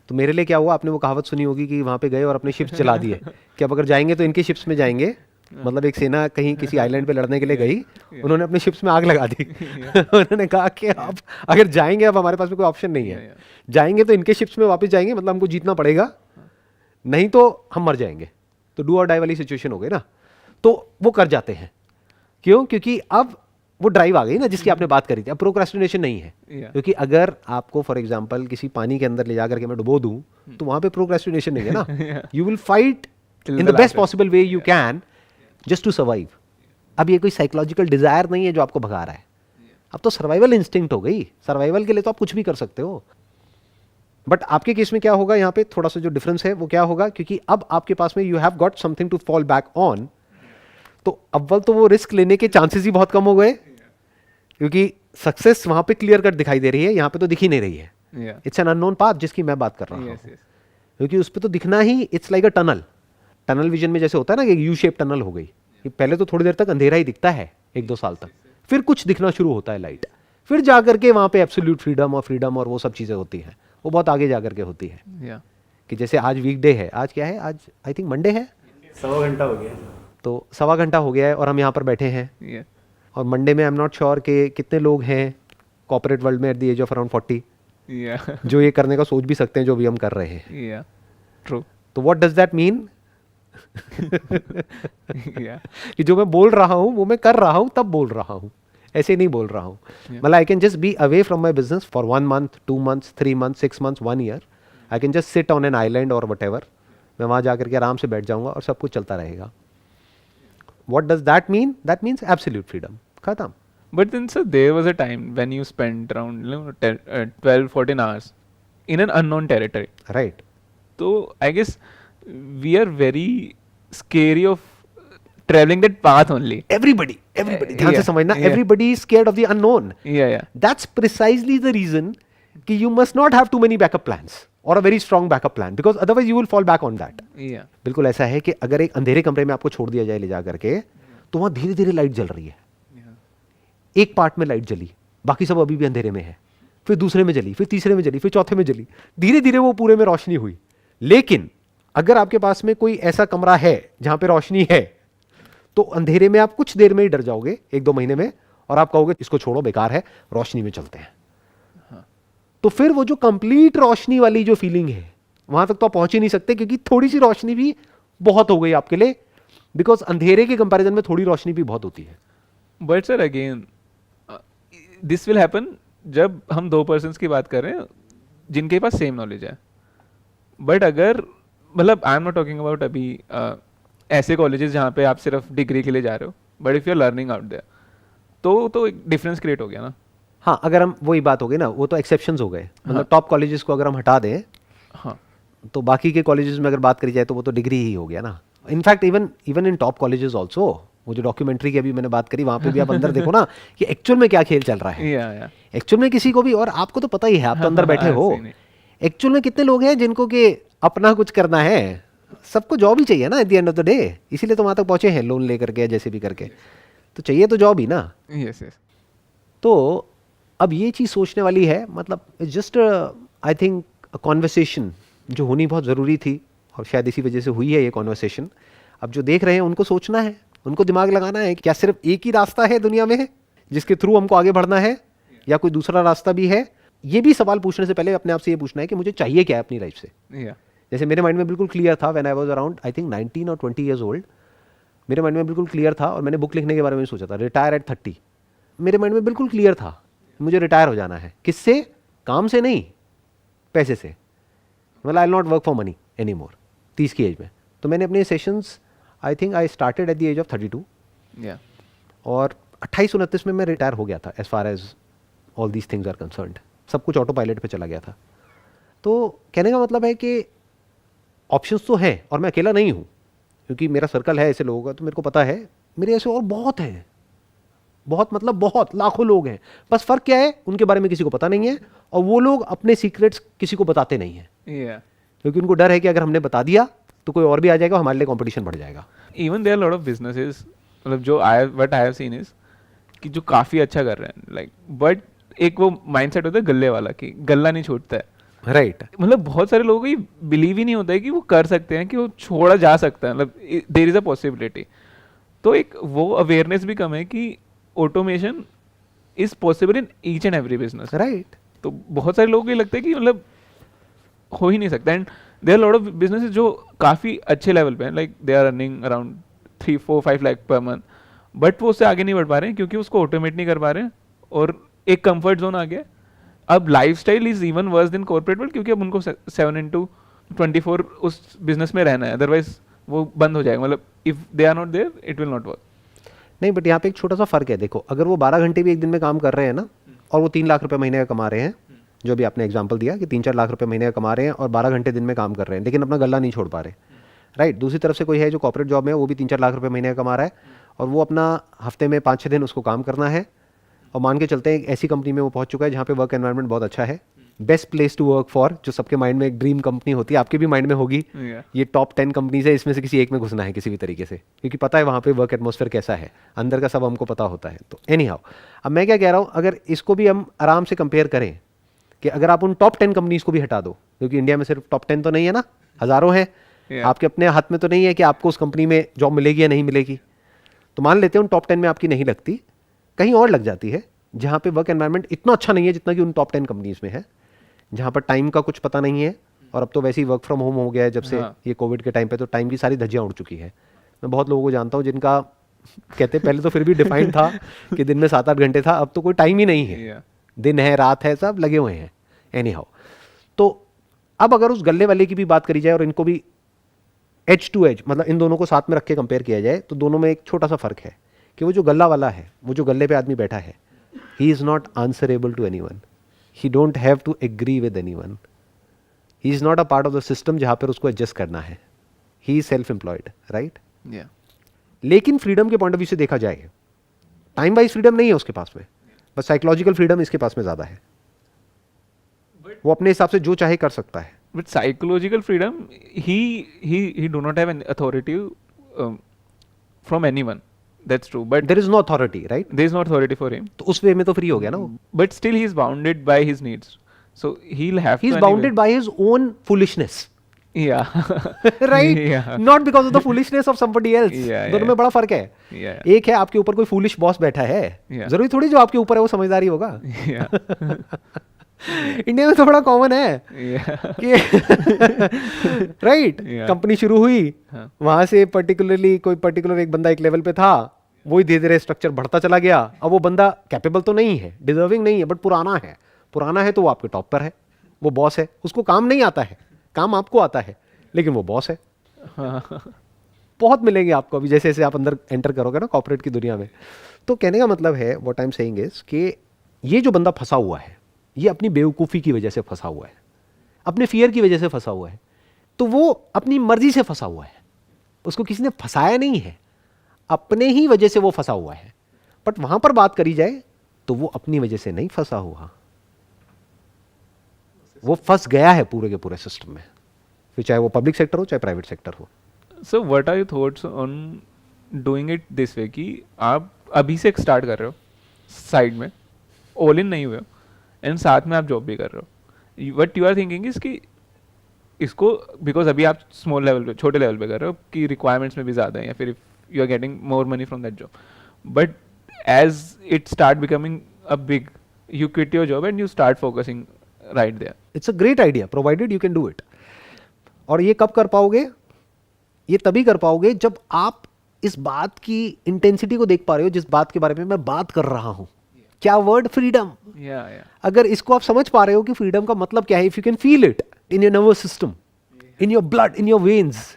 तो मेरे लिए क्या हुआ, आपने वो कहावत सुनी होगी कि वहाँ पे गए और अपने शिप्स चला दिए कि अब अगर जाएंगे तो इनके शिप्स में जाएंगे, मतलब एक सेना कहीं किसी आइलैंड पे लड़ने के लिए गई, उन्होंने अपने शिप्स में आग लगा दी उन्होंने कहा कि अब अगर जाएंगे, अब हमारे पास में कोई ऑप्शन नहीं है, जाएंगे तो इनके शिप्स में वापस जाएंगे, मतलब हमको जीतना पड़ेगा, नहीं तो हम मर जाएंगे। तो डू और डाई वाली सिचुएशन हो गई ना, तो वो कर जाते हैं। क्यों? क्योंकि अब वो ड्राइव आ गई ना जिसकी आपने बात करी थी, अब प्रोक्रेस्टिनेशन नहीं है। क्योंकि अगर आपको फॉर एग्जांपल किसी पानी के अंदर ले जाकर के मैं डुबो दूं तो वहां पे प्रोक्रेस्टिनेशन नहीं है ना, you will fight in the best possible way you can just to survive. अब ये कोई साइकोलॉजिकल डिजायर नहीं है जो आपको भगा रहा है, अब तो सर्वाइवल इंस्टिंक्ट हो गई। सर्वाइवल के लिए तो आप कुछ भी कर सकते हो, बट आपके केस में क्या होगा, यहाँ पे थोड़ा सा जो डिफरेंस है वो क्या होगा, क्योंकि अब आपके पास में you have got something to fall back on, तो अव्वल तो वो रिस्क लेने के चांसेस ही बहुत कम हो गए, क्योंकि सक्सेस वहां पे क्लियर कट दिखाई दे रही है, यहाँ पे तो दिख ही नहीं रही है। इट्स एन अननोन पाथ जिसकी मैं बात कर रहा हूँ, क्योंकि उस पर तो दिखना ही it's like a tunnel. Tunnel vision में जैसे होता है ना कि यू शेप टनल हो गई, कि पहले तो थोड़ी देर तक अंधेरा ही दिखता है 1-2 साल तक, फिर कुछ दिखना शुरू होता है लाइट, फिर जाकर के वहां पे एब्सोल्यूट फ्रीडम और वो सब चीजें होती हैं, वो बहुत आगे जाकर के होती है। कि जैसे आज वीकडे है, आज क्या है, आज आई थिंक मंडे है, 1.25 घंटा हो गया, तो 1.25 घंटा हो गया है और हम यहाँ पर बैठे हैं। और मंडे में आई एम नॉट श्योर कि कितने लोग हैं कॉर्पोरेट वर्ल्ड में at the age of around 40 जो ये करने का सोच भी सकते हैं जो भी हम कर रहे हैं। ट्रू। तो व्हाट डज दैट मीन कि जो मैं बोल रहा हूँ वो मैं कर रहा हूँ, तब बोल रहा हूँ, ऐसे नहीं बोल रहा हूँ। मतलब I can just be away from my business for 1 month, 2 months, 3 months, 6 months, 1 year। I can just sit on an island और वट एवर, मैं वहाँ जाकर के आराम से बैठ जाऊँगा और सब कुछ चलता रहेगा। What does that mean? That means absolute freedom. Khatam. But then, sir, there was a time when you spent around 12-14 hours in an unknown territory. Right. So I guess we are very scary of traveling that path only. Everybody. ध्यान से समझना, everybody is scared of the unknown. Yeah. That's precisely the reason कि you must not have too many backup plans और a very strong backup plan, because otherwise you will fall back on that. Yeah. बिल्कुल ऐसा है कि अगर एक अंधेरे कमरे में आपको छोड़ दिया जाए ले जा करके, तो वहां धीरे धीरे लाइट जल रही है. Yeah. एक पार्ट में लाइट जली, बाकी सब अभी भी अंधेरे में है, फिर दूसरे में जली, फिर तीसरे में जली, फिर चौथे में जली, धीरे धीरे वो पूरे में रोशनी हुई. लेकिन अगर आपके पास में कोई ऐसा कमरा है जहां पे रोशनी है, तो अंधेरे में आप कुछ देर में ही डर जाओगे, 1-2 महीने में, और आप कहोगे इसको छोड़ो, बेकार है, रोशनी में चलते हैं. तो फिर वो जो कंप्लीट रोशनी वाली जो फीलिंग है, वहां तक तो आप पहुंच ही नहीं सकते, क्योंकि थोड़ी सी रोशनी भी बहुत हो गई आपके लिए, बिकॉज अंधेरे के कंपैरिजन में थोड़ी रोशनी भी बहुत होती है. But sir again this will happen जब हम 2 पर्सन्स की बात कर रहे हैं जिनके पास सेम नॉलेज है. बट अगर मतलब I am not talking about अभी ऐसे कॉलेजेस जहाँ पे आप सिर्फ डिग्री के लिए जा रहे हो, but if you are learning out there, तो एक डिफरेंस क्रिएट हो गया ना. हाँ, अगर हम वही बात हो गई ना, वो तो एक्सेप्शंस हो गए. मतलब टॉप कॉलेजेस को अगर हम हटा दें, हाँ, तो बाकी के कॉलेजेस में अगर बात करी जाए तो वो तो डिग्री ही हो गया ना. In fact even in top colleges also, वो जो डॉक्यूमेंट्री की अभी मैंने बात करी, वहां पे भी आप अंदर देखो ना कि एक्चुअल में क्या खेल चल रहा है. या एक्चुअल में किसी को भी, और आपको तो पता ही है, आप तो अंदर बैठे हो, एक्चुअल में कितने लोग हैं जिनको कि अपना कुछ करना है. सबको जॉब ही चाहिए ना eight the end of the day, इसीलिए तो वहां तक पहुंचे हैं, लोन लेकर के जैसे भी करके. तो चाहिए तो जॉब ही ना. Yes yes. तो अब ये चीज़ सोचने वाली है, मतलब जस्ट आई थिंक कॉन्वर्सेशन जो होनी बहुत ज़रूरी थी, और शायद इसी वजह से हुई है ये कॉन्वर्सेशन. अब जो देख रहे हैं उनको सोचना है, उनको दिमाग लगाना है कि क्या सिर्फ एक ही रास्ता है दुनिया में जिसके थ्रू हमको आगे बढ़ना है, या कोई दूसरा रास्ता भी है. ये भी सवाल पूछने से पहले अपने आप से ये पूछना है कि मुझे चाहिए क्या है अपनी लाइफ से. या जैसे मेरे माइंड में बिल्कुल क्लियर था when I was around I think 19 और 20 ईयर्स ओल्ड. मेरे माइंड में बिल्कुल क्लियर था, और मैंने बुक लिखने के बारे में सोचा था, रिटायर एट 30. मेरे माइंड में बिल्कुल क्लियर था मुझे रिटायर हो जाना है. किससे? काम से नहीं, पैसे से. मतलब I will not work for money any more 30 की एज में. तो मैंने अपने sessions I think I started at the age of 32, या और 28-29 में मैं रिटायर हो गया था as far as all these things are concerned. सब कुछ ऑटो पायलट पे चला गया था. तो कहने का मतलब है कि ऑप्शंस तो हैं, और मैं अकेला नहीं हूँ, क्योंकि मेरा सर्कल है ऐसे लोगों का, तो मेरे को पता है मेरे ऐसे और बहुत हैं, बहुत मतलब बहुत लाखों लोग हैं. बस फर्क क्या है, उनके बारे में किसी को पता नहीं है, और वो लोग अपने सीक्रेट्स किसी को बताते नहीं हैं, या क्योंकि उनको डर है कि अगर हमने बता दिया तो कोई और भी आ जाएगा, हमारे लिए कंपटीशन बढ़ जाएगा. Even there lot of businesses, मतलब जो what I have seen is कि जो काफ़ी अच्छा कर रहे हैं, लाइक बट एक वो माइंडसेट होता है गल्ले वाला कि गल्ला नहीं छूटता है. राइट. मतलब बहुत सारे लोगों को ये बिलीव ही नहीं होता है कि वो कर सकते हैं, कि वो छोड़ा जा सकता है, मतलब देयर इज अ पॉसिबिलिटी. तो एक वो अवेयरनेस भी कम है कि automation is possible in each and every business. Right. तो बहुत सारे लोगों को ये लगता है कि मतलब हो ही नहीं सकता. And there lot of businesses जो काफ़ी अच्छे लेवल पे हैं, like they are running around 3-4-5 lakh per month, but वो उससे आगे नहीं बढ़ पा रहे हैं क्योंकि उसको ऑटोमेट नहीं कर पा रहे हैं, और एक कंफर्ट जोन आ गया. अब lifestyle is even worse than corporate world, क्योंकि अब उनको 7/24 उस बिजनेस में रहना है, अदरवाइज वो बंद हो जाएगा. मतलब if they are not there it will not work. नहीं, बट यहाँ पे एक छोटा सा फर्क है. देखो, अगर वो 12 घंटे भी एक दिन में काम कर रहे हैं ना, और वो 3 लाख रुपए महीने का कमा रहे हैं, जो भी आपने एग्जांपल दिया कि 3-4 लाख रुपए महीने का कमा रहे हैं और 12 घंटे दिन में काम कर रहे हैं, लेकिन अपना गल्ला नहीं छोड़ पा रहे. राइट. दूसरी तरफ से कोई है जो कॉर्पोरेट जॉब में है, वो भी 3-4 लाख रुपए महीने का कमा रहा है, और वो अपना हफ्ते में 5-6 दिन उसको काम करना है, और मान के चलते हैं एक ऐसी कंपनी में वो पहुंच चुका है जहाँ पे वर्क एनवायरनमेंट बहुत अच्छा है, best place to work for, जो सबके माइंड में एक ड्रीम कंपनी होती है, आपके भी माइंड में होगी. ये टॉप 10 कंपनीज है, इसमें से किसी एक में घुसना है किसी भी तरीके से, क्योंकि पता है वहाँ पे वर्क एटमॉस्फेयर कैसा है, अंदर का सब हमको पता होता है. तो एनी हाउ, अब मैं क्या कह रहा हूँ, अगर इसको भी हम आराम से कंपेयर करें कि अगर आप उन टॉप 10 कंपनीज को भी हटा दो, क्योंकि इंडिया में सिर्फ टॉप 10 तो नहीं है ना, हज़ारों हैं. आपके अपने हाथ में तो नहीं है कि आपको उस कंपनी में जॉब मिलेगी या नहीं मिलेगी. तो मान लेते हैं उन टॉप 10 में आपकी नहीं लगती, कहीं और लग जाती है जहाँ पे वर्क एनवायरनमेंट इतना अच्छा नहीं है जितना कि उन टॉप 10 कंपनीज में है, जहाँ पर टाइम का कुछ पता नहीं है, और अब तो वैसे ही वर्क फ्रॉम होम हो गया है जब से ये कोविड के टाइम पे, तो टाइम की सारी धज्जियाँ उड़ चुकी है. मैं बहुत लोगों को जानता हूँ जिनका कहते पहले तो फिर भी डिफाइंड था कि दिन में 7-8 घंटे था, अब तो कोई टाइम ही नहीं है, दिन है रात है सब लगे हुए हैं. एनी हाउ, तो अब अगर उस गल्ले वाले की भी बात करी जाए और इनको भी एज टू एज, मतलब इन दोनों को साथ में रख के कंपेयर किया जाए, तो दोनों में एक छोटा सा फर्क है कि वो जो गल्ला वाला है, वो जो गल्ले पे आदमी बैठा है, he is not answerable to anyone, he don't have to agree with anyone, he is not a part of the system जहाँ पर उसको एडजस्ट करना है. He is self employed. Right. लेकिन फ्रीडम के पॉइंट ऑफ व्यू से देखा जाए, टाइम वाइज फ्रीडम नहीं है उसके पास में, बस साइकोलॉजिकल फ्रीडम इसके पास में ज़्यादा है. वो अपने हिसाब से जो चाहे कर सकता है. But psychological freedom, he do not have an authority from anyone. That's true. But There is no authority, right? there is no authority for him. तो उस वे में तो फ्री हो गया ना वो. But still he is bounded by his needs. So he'll have He is to bounded by his own foolishness. Yeah. Right? Yeah. Not because of the foolishness of somebody else. Yeah, दोनों yeah. में बड़ा फर्क है. Yeah. एक है आपके ऊपर कोई फूलिश बॉस बैठा है. Yeah. जरूरी थोड़ी जो आपके ऊपर है वो समझदारी होगा. Yeah. इंडिया में तो बड़ा कॉमन है Yeah. कि राइट, Yeah. कंपनी शुरू हुई, हाँ. वहां से पर्टिकुलरली कोई पर्टिकुलर एक बंदा एक लेवल पे था, वही धीरे धीरे स्ट्रक्चर बढ़ता चला गया. अब वो बंदा कैपेबल तो नहीं है, डिजर्विंग नहीं है, बट पुराना है तो वो आपके टॉप पर है, वो बॉस है. उसको काम नहीं आता है, काम आपको आता है, लेकिन वो बॉस है. बहुत मिलेंगे आपको अभी जैसे जैसे आप अंदर एंटर करोगे ना कॉर्पोरेट की दुनिया में. तो कहने का मतलब है, what I am saying is कि ये जो बंदा फंसा हुआ है, ये अपनी बेवकूफ़ी की वजह से फंसा हुआ है, अपने फियर की वजह से फंसा हुआ है. तो वो अपनी मर्जी से फंसा हुआ है, उसको किसी ने फंसाया नहीं है, अपने ही वजह से वो फंसा हुआ है. बट वहां पर बात करी जाए तो वो अपनी वजह से नहीं फंसा हुआ, वो फंस गया है पूरे के पूरे सिस्टम में, फिर चाहे वो पब्लिक सेक्टर हो चाहे प्राइवेट सेक्टर हो. So what are your thoughts on doing it this way कि आप अभी से स्टार्ट कर रहे हो साइड में, ऑल इन नहीं हुए हो, एंड साथ में आप जॉब भी कर रहे हो. What you are thinking is कि इसको, बिकॉज अभी आप स्मॉल लेवल पे, छोटे लेवल पे कर रहे हो कि रिक्वायरमेंट्स में भी ज़्यादा है, या फिर you are getting more money from that job, but as it start becoming a big, you quit your job and you start focusing right there. It's a great idea provided you can do it. और ये कब कर पाओगे? ये तभी कर पाओगे जब आप इस बात की इंटेंसिटी को देख पा रहे हो जिस बात के बारे में मैं बात कर रहा हूं. क्या वर्ड? फ्रीडम. अगर इसको आप समझ पा रहे हो कि फ्रीडम का मतलब क्या है, if you can feel it in your nervous system, in your blood, in your veins,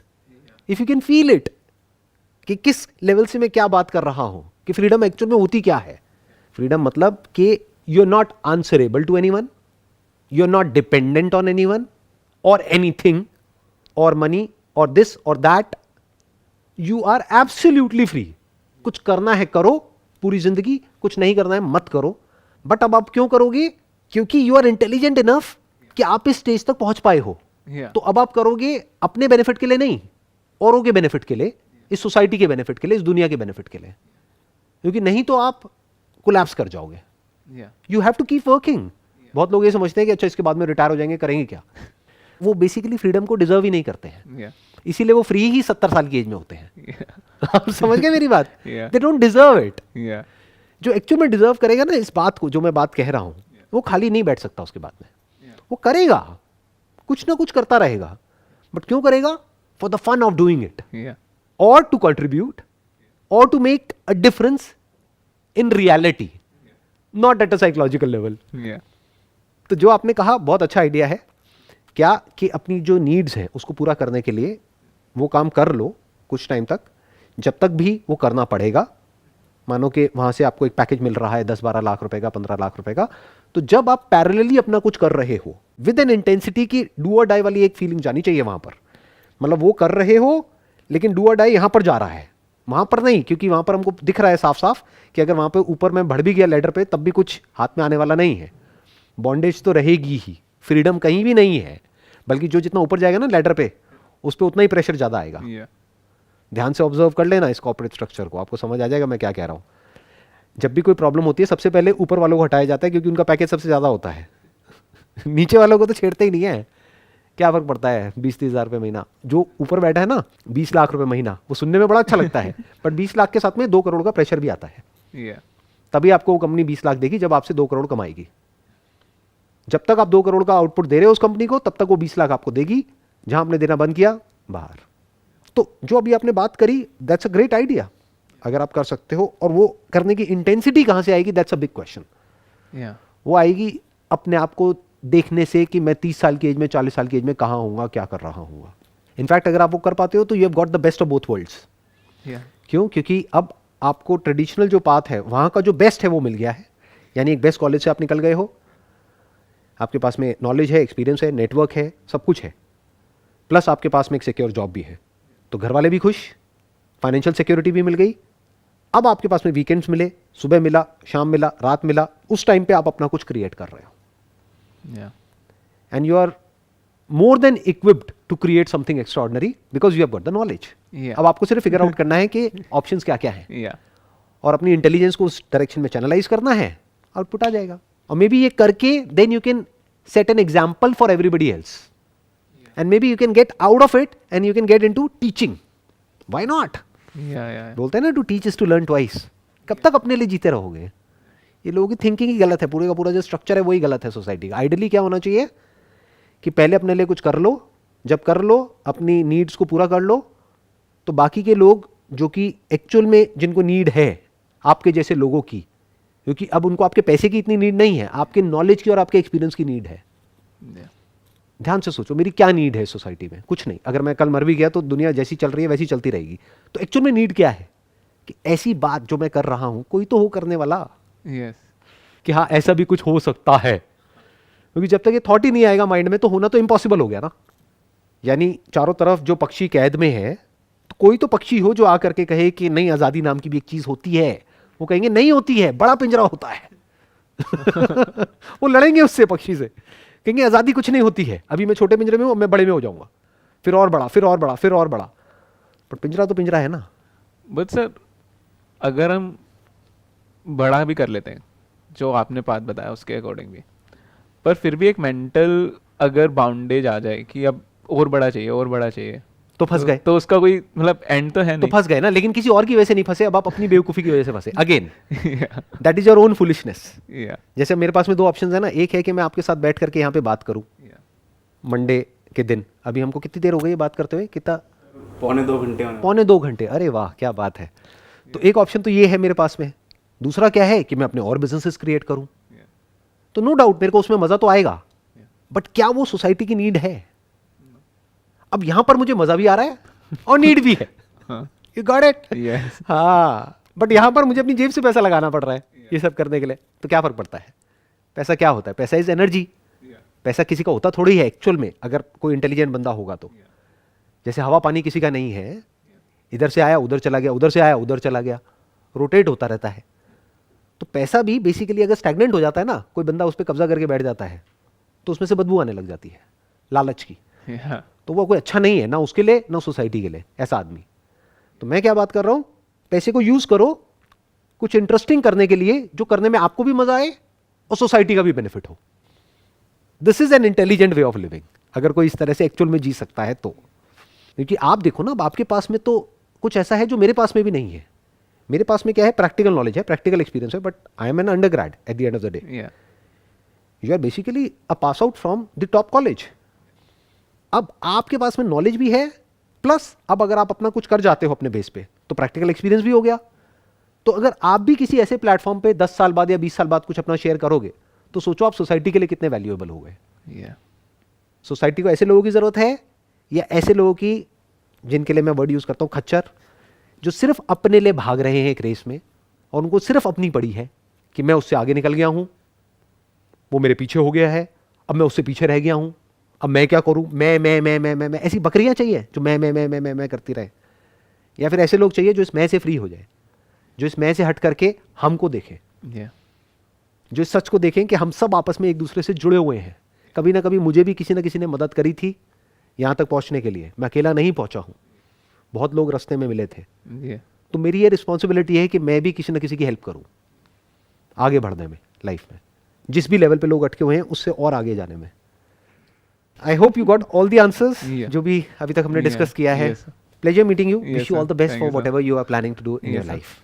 if you can feel it कि किस लेवल से मैं क्या बात कर रहा हूं, कि फ्रीडम एक्चुअल में होती क्या है. फ्रीडम मतलब कि you are not answerable to anyone, you are not dependent on anyone और एनीथिंग और मनी और दिस और that. You are absolutely free. कुछ करना है करो पूरी जिंदगी, कुछ नहीं करना है मत करो. बट अब आप क्यों करोगे? क्योंकि यू आर इंटेलिजेंट इनफ कि आप इस स्टेज तक पहुंच पाए हो. तो अब आप करोगे अपने बेनिफिट के लिए नहीं, औरों के बेनिफिट के लिए, इस सोसाइटी के बेनिफिट के लिए, इस दुनिया के बेनिफिट के लिए. क्योंकि नहीं तो आप कोलैप्स कर जाओगे. You have to keep working. बहुत लोग ये समझते हैं कि अच्छा इसके बाद में रिटायर हो जाएंगे, करेंगे क्या. वो बेसिकली फ्रीडम को डिजर्व ही नहीं करते हैं, इसीलिए वो फ्री ही 70 साल की एज में होते हैं. आप समझ गए मेरी बात? They don't deserve it. जो एक्चुअल में डिजर्व करेगा ना इस बात को, जो मैं बात कह रहा हूं, वो खाली नहीं बैठ सकता उसके बाद में. वो करेगा, कुछ ना कुछ करता रहेगा. बट क्यों करेगा? For the fun of doing it, और टू कंट्रीब्यूट, और to make a difference in reality, not at a psychological level. तो जो आपने कहा बहुत अच्छा आइडिया है. क्या कि अपनी जो नीड्स है उसको पूरा करने के लिए वो काम कर लो कुछ टाइम तक, जब तक भी वो करना पड़ेगा. मानो कि वहाँ से आपको एक पैकेज मिल रहा है 10-12 लाख रुपए का, 15 लाख रुपए का, तो जब आप पैरेलली अपना कुछ कर रहे हो विद एन इंटेंसिटी की डू और डाई वाली एक फीलिंग जानी चाहिए वहाँ पर. मतलब वो कर रहे हो लेकिन डू और डाई यहाँ पर जा रहा है, वहाँ पर नहीं. क्योंकि वहाँ पर हमको दिख रहा है साफ साफ कि अगर वहाँ पर ऊपर मैं बढ़ भी गया लेडर पे तब भी कुछ हाथ में आने वाला नहीं है. बॉन्डेज तो रहेगी ही, फ्रीडम कहीं भी नहीं है. बल्कि जो जितना ऊपर जाएगा ना लेडर पे, उस पर उतना ही प्रेशर ज़्यादा आएगा. ध्यान से ऑब्जर्व कर लेना इस कॉर्पोरेट स्ट्रक्चर को, आपको समझ आ जाएगा मैं क्या कह रहा हूँ. जब भी कोई प्रॉब्लम होती है सबसे पहले ऊपर वालों को हटाया जाता है, क्योंकि उनका पैकेज सबसे ज़्यादा होता है. नीचे वालों को तो छेड़ते ही नहीं है. क्या फ़र्क पड़ता है 20-30 हज़ार रुपये महीना. जो ऊपर बैठा है ना 20 लाख रुपये महीना, वो सुनने में बड़ा अच्छा लगता है, बट 20 लाख के साथ में 2 करोड़ का प्रेशर भी आता है. तभी आपको वो कंपनी 20 लाख देगी जब आपसे 2 करोड़ कमाएगी. जब तक आप 2 करोड़ का आउटपुट दे रहे हो उस कंपनी को, तब तक वो 20 लाख आपको देगी. जहां आपने देना बंद किया, बाहर. तो जो अभी आपने बात करी, दैट्स अ ग्रेट आइडिया अगर आप कर सकते हो. और वो करने की इंटेंसिटी कहां से आएगी, दैट्स अ बिग क्वेश्चन. वो आएगी अपने आप को देखने से कि मैं 30 साल की एज में, 40 साल की एज में कहां हूंगा, क्या कर रहा हूँ. इनफैक्ट अगर आप वो कर पाते हो तो you have got the best of both worlds. क्यों? क्योंकि अब आपको ट्रेडिशनल जो पाथ है वहां का जो बेस्ट है वो मिल गया है. यानी एक बेस्ट कॉलेज से आप निकल गए हो, आपके पास में नॉलेज है, एक्सपीरियंस है, नेटवर्क है, सब कुछ है, प्लस आपके पास में एक सिक्योर जॉब भी है. तो घर वाले भी खुश, फाइनेंशियल सिक्योरिटी भी मिल गई. अब आपके पास में वीकेंड्स मिले, सुबह मिला, शाम मिला, रात मिला, उस टाइम पे आप अपना कुछ क्रिएट कर रहे हो. and you are more than equipped to create something extraordinary because you have got the knowledge. Yeah. अब आपको सिर्फ फिगर आउट करना है कि ऑप्शंस क्या क्या हैं Yeah. और अपनी इंटेलिजेंस को उस डायरेक्शन में चैनलाइज करना है, आउटपुट आ जाएगा. और मे बी ये करके then you can set an example for everybody else and maybe you can get out of it and you can get into teaching. Why not? Yeah. बोलते हैं ना, to teach is to learn twice. कब तक अपने लिए जीते रहोगे? ये लोगों की थिंकिंग ही गलत है, पूरे का पूरा जो स्ट्रक्चर है वही गलत है सोसाइटी का. आइडियली क्या होना चाहिए कि पहले अपने लिए कुछ कर लो, जब कर लो अपनी नीड्स को पूरा कर लो, तो बाकी के लोग जो कि एक्चुअल में जिनको नीड है आपके जैसे लोगों की, क्योंकि अब उनको आपके पैसे की इतनी नीड नहीं है, आपके नॉलेज की और आपके एक्सपीरियंस की नीड है. Yeah. ध्यान से सोचो, मेरी क्या नीड है सोसाइटी में? कुछ नहीं. अगर मैं कल मर भी गया तो दुनिया जैसी चल रही है वैसी चलती रहेगी. तो एक्चुअल में नीड क्या है कि ऐसी बात जो मैं कर रहा हूं कोई तो हो करने वाला, Yes. कि हाँ ऐसा भी कुछ हो सकता है. क्योंकि जब तक ये थॉट ही नहीं आएगा माइंड में तो होना तो इम्पॉसिबल हो गया ना. यानी चारों तरफ जो पक्षी कैद में है, तो कोई तो पक्षी हो जो आकर के कहे कि नहीं, आज़ादी नाम की भी एक चीज़ होती है. वो कहेंगे नहीं होती है, बड़ा पिंजरा होता है. वो लड़ेंगे उससे, पक्षी से, कहेंगे आज़ादी कुछ नहीं होती है, अभी मैं छोटे पिंजरे में हूँ, मैं बड़े में हो जाऊंगा, फिर और बड़ा, फिर और बड़ा, फिर और बड़ा. पर पिंजरा तो पिंजरा है ना. बट सर, अगर हम बड़ा भी कर लेते हैं जो आपने बात बताया उसके अकॉर्डिंग भी, पर फिर भी एक मेंटल अगर बाउंडेज आ जाए कि अब और बड़ा चाहिए, और बड़ा चाहिए, तो फंस गए. तो उसका कोई मतलब एंड तो है तो नहीं. फंस गए ना. लेकिन किसी और की वजह से नहीं फंसे, अब आप अपनी बेवकूफ़ी की वजह से फंसे. Again Yeah. That is your own foolishness. Yeah. जैसे मेरे पास में दो ऑप्शन है ना. एक है कि मैं आपके साथ बैठ करके यहाँ पे बात करूँ Yeah. मंडे के दिन. अभी हमको कितनी देर हो गई है बात करते हुए? कितना? 2.25 घंटे होने पौने 2 घंटे. अरे वाह, क्या बात है. तो एक ऑप्शन तो ये है मेरे पास में. दूसरा क्या है कि मैं अपने और बिजनेसेस क्रिएट करूँ. Yeah. तो नो डाउट मेरे को उसमें मज़ा तो आएगा, बट क्या वो सोसाइटी की नीड है? अब यहाँ पर मुझे मज़ा भी आ रहा है और नीड भी है. हाँ. You got it? Yes. हाँ, बट यहाँ पर मुझे अपनी जेब से पैसा लगाना पड़ रहा है ये सब करने के लिए. तो क्या फ़र्क पड़ता है? पैसा क्या होता है? पैसा इज एनर्जी. पैसा किसी का होता थोड़ी है एक्चुअल में, अगर कोई इंटेलिजेंट बंदा होगा तो. जैसे हवा पानी किसी का नहीं है, इधर से आया उधर चला गया, उधर से आया उधर चला गया, रोटेट होता रहता है. तो पैसा भी बेसिकली अगर स्टैग्नेंट हो जाता है ना, कोई बंदा उस पर कब्जा करके बैठ जाता है, तो उसमें से बदबू आने लग जाती है, लालच की. Yeah. तो वो कोई अच्छा नहीं है ना उसके लिए, ना सोसाइटी के लिए, ऐसा आदमी. तो मैं क्या बात कर रहा हूं, पैसे को यूज करो कुछ इंटरेस्टिंग करने के लिए, जो करने में आपको भी मजा आए और सोसाइटी का भी बेनिफिट हो. This is an intelligent way of living, अगर कोई इस तरह से एक्चुअल में जी सकता है तो. क्योंकि आप देखो ना, अब आपके पास में तो कुछ ऐसा है जो मेरे पास में भी नहीं है. मेरे पास में क्या है? प्रैक्टिकल नॉलेज है, प्रैक्टिकल एक्सपीरियंस है, but I am an undergrad at the end of the day. Yeah. You are basically a pass out from the top college. अब आपके पास में नॉलेज भी है, प्लस अब अगर आप अपना कुछ कर जाते हो अपने बेस पे, तो प्रैक्टिकल एक्सपीरियंस भी हो गया. तो अगर आप भी किसी ऐसे प्लेटफॉर्म पे 10 साल बाद या 20 साल बाद कुछ अपना शेयर करोगे, तो सोचो आप सोसाइटी के लिए कितने वैल्यूएबल हो गए. Yeah. सोसाइटी को ऐसे लोगों की ज़रूरत है, या ऐसे लोगों की जिनके लिए मैं वर्ड यूज़ करता हूँ खच्चर, जो सिर्फ अपने लिए भाग रहे हैं एक रेस में, और उनको सिर्फ अपनी पड़ी है कि मैं उससे आगे निकल गया हूँ, वो मेरे पीछे हो गया है, अब मैं उससे पीछे रह गया हूँ, अब मैं क्या करूँ? मैं ऐसी बकरियाँ चाहिए जो मैं करती रहे. या फिर ऐसे लोग चाहिए जो इस मैं से फ्री हो जाए, जो इस मैं से हट करके हमको देखे, Yeah. जो इस सच को देखें कि हम सब आपस में एक दूसरे से जुड़े हुए हैं. कभी ना कभी मुझे भी किसी ना किसी ने मदद करी थी यहाँ तक पहुँचने के लिए, मैं अकेला नहीं पहुँचा हूँ, बहुत लोग रास्ते में मिले थे. Yeah. तो मेरी ये रिस्पॉन्सिबिलिटी है कि मैं भी किसी ना किसी की हेल्प करूँ आगे बढ़ने में, लाइफ में, जिस भी लेवल पे लोग अटके हुए हैं उससे और आगे जाने में. I hope you got all the answers Yeah. जो भी अभी तक हमने Yeah. डिस्कस किया है. Yes. Pleasure meeting you. Yes, wish you sir. All the best Thank for you, sir. Whatever you are planning to do in Yes, your sir. Life.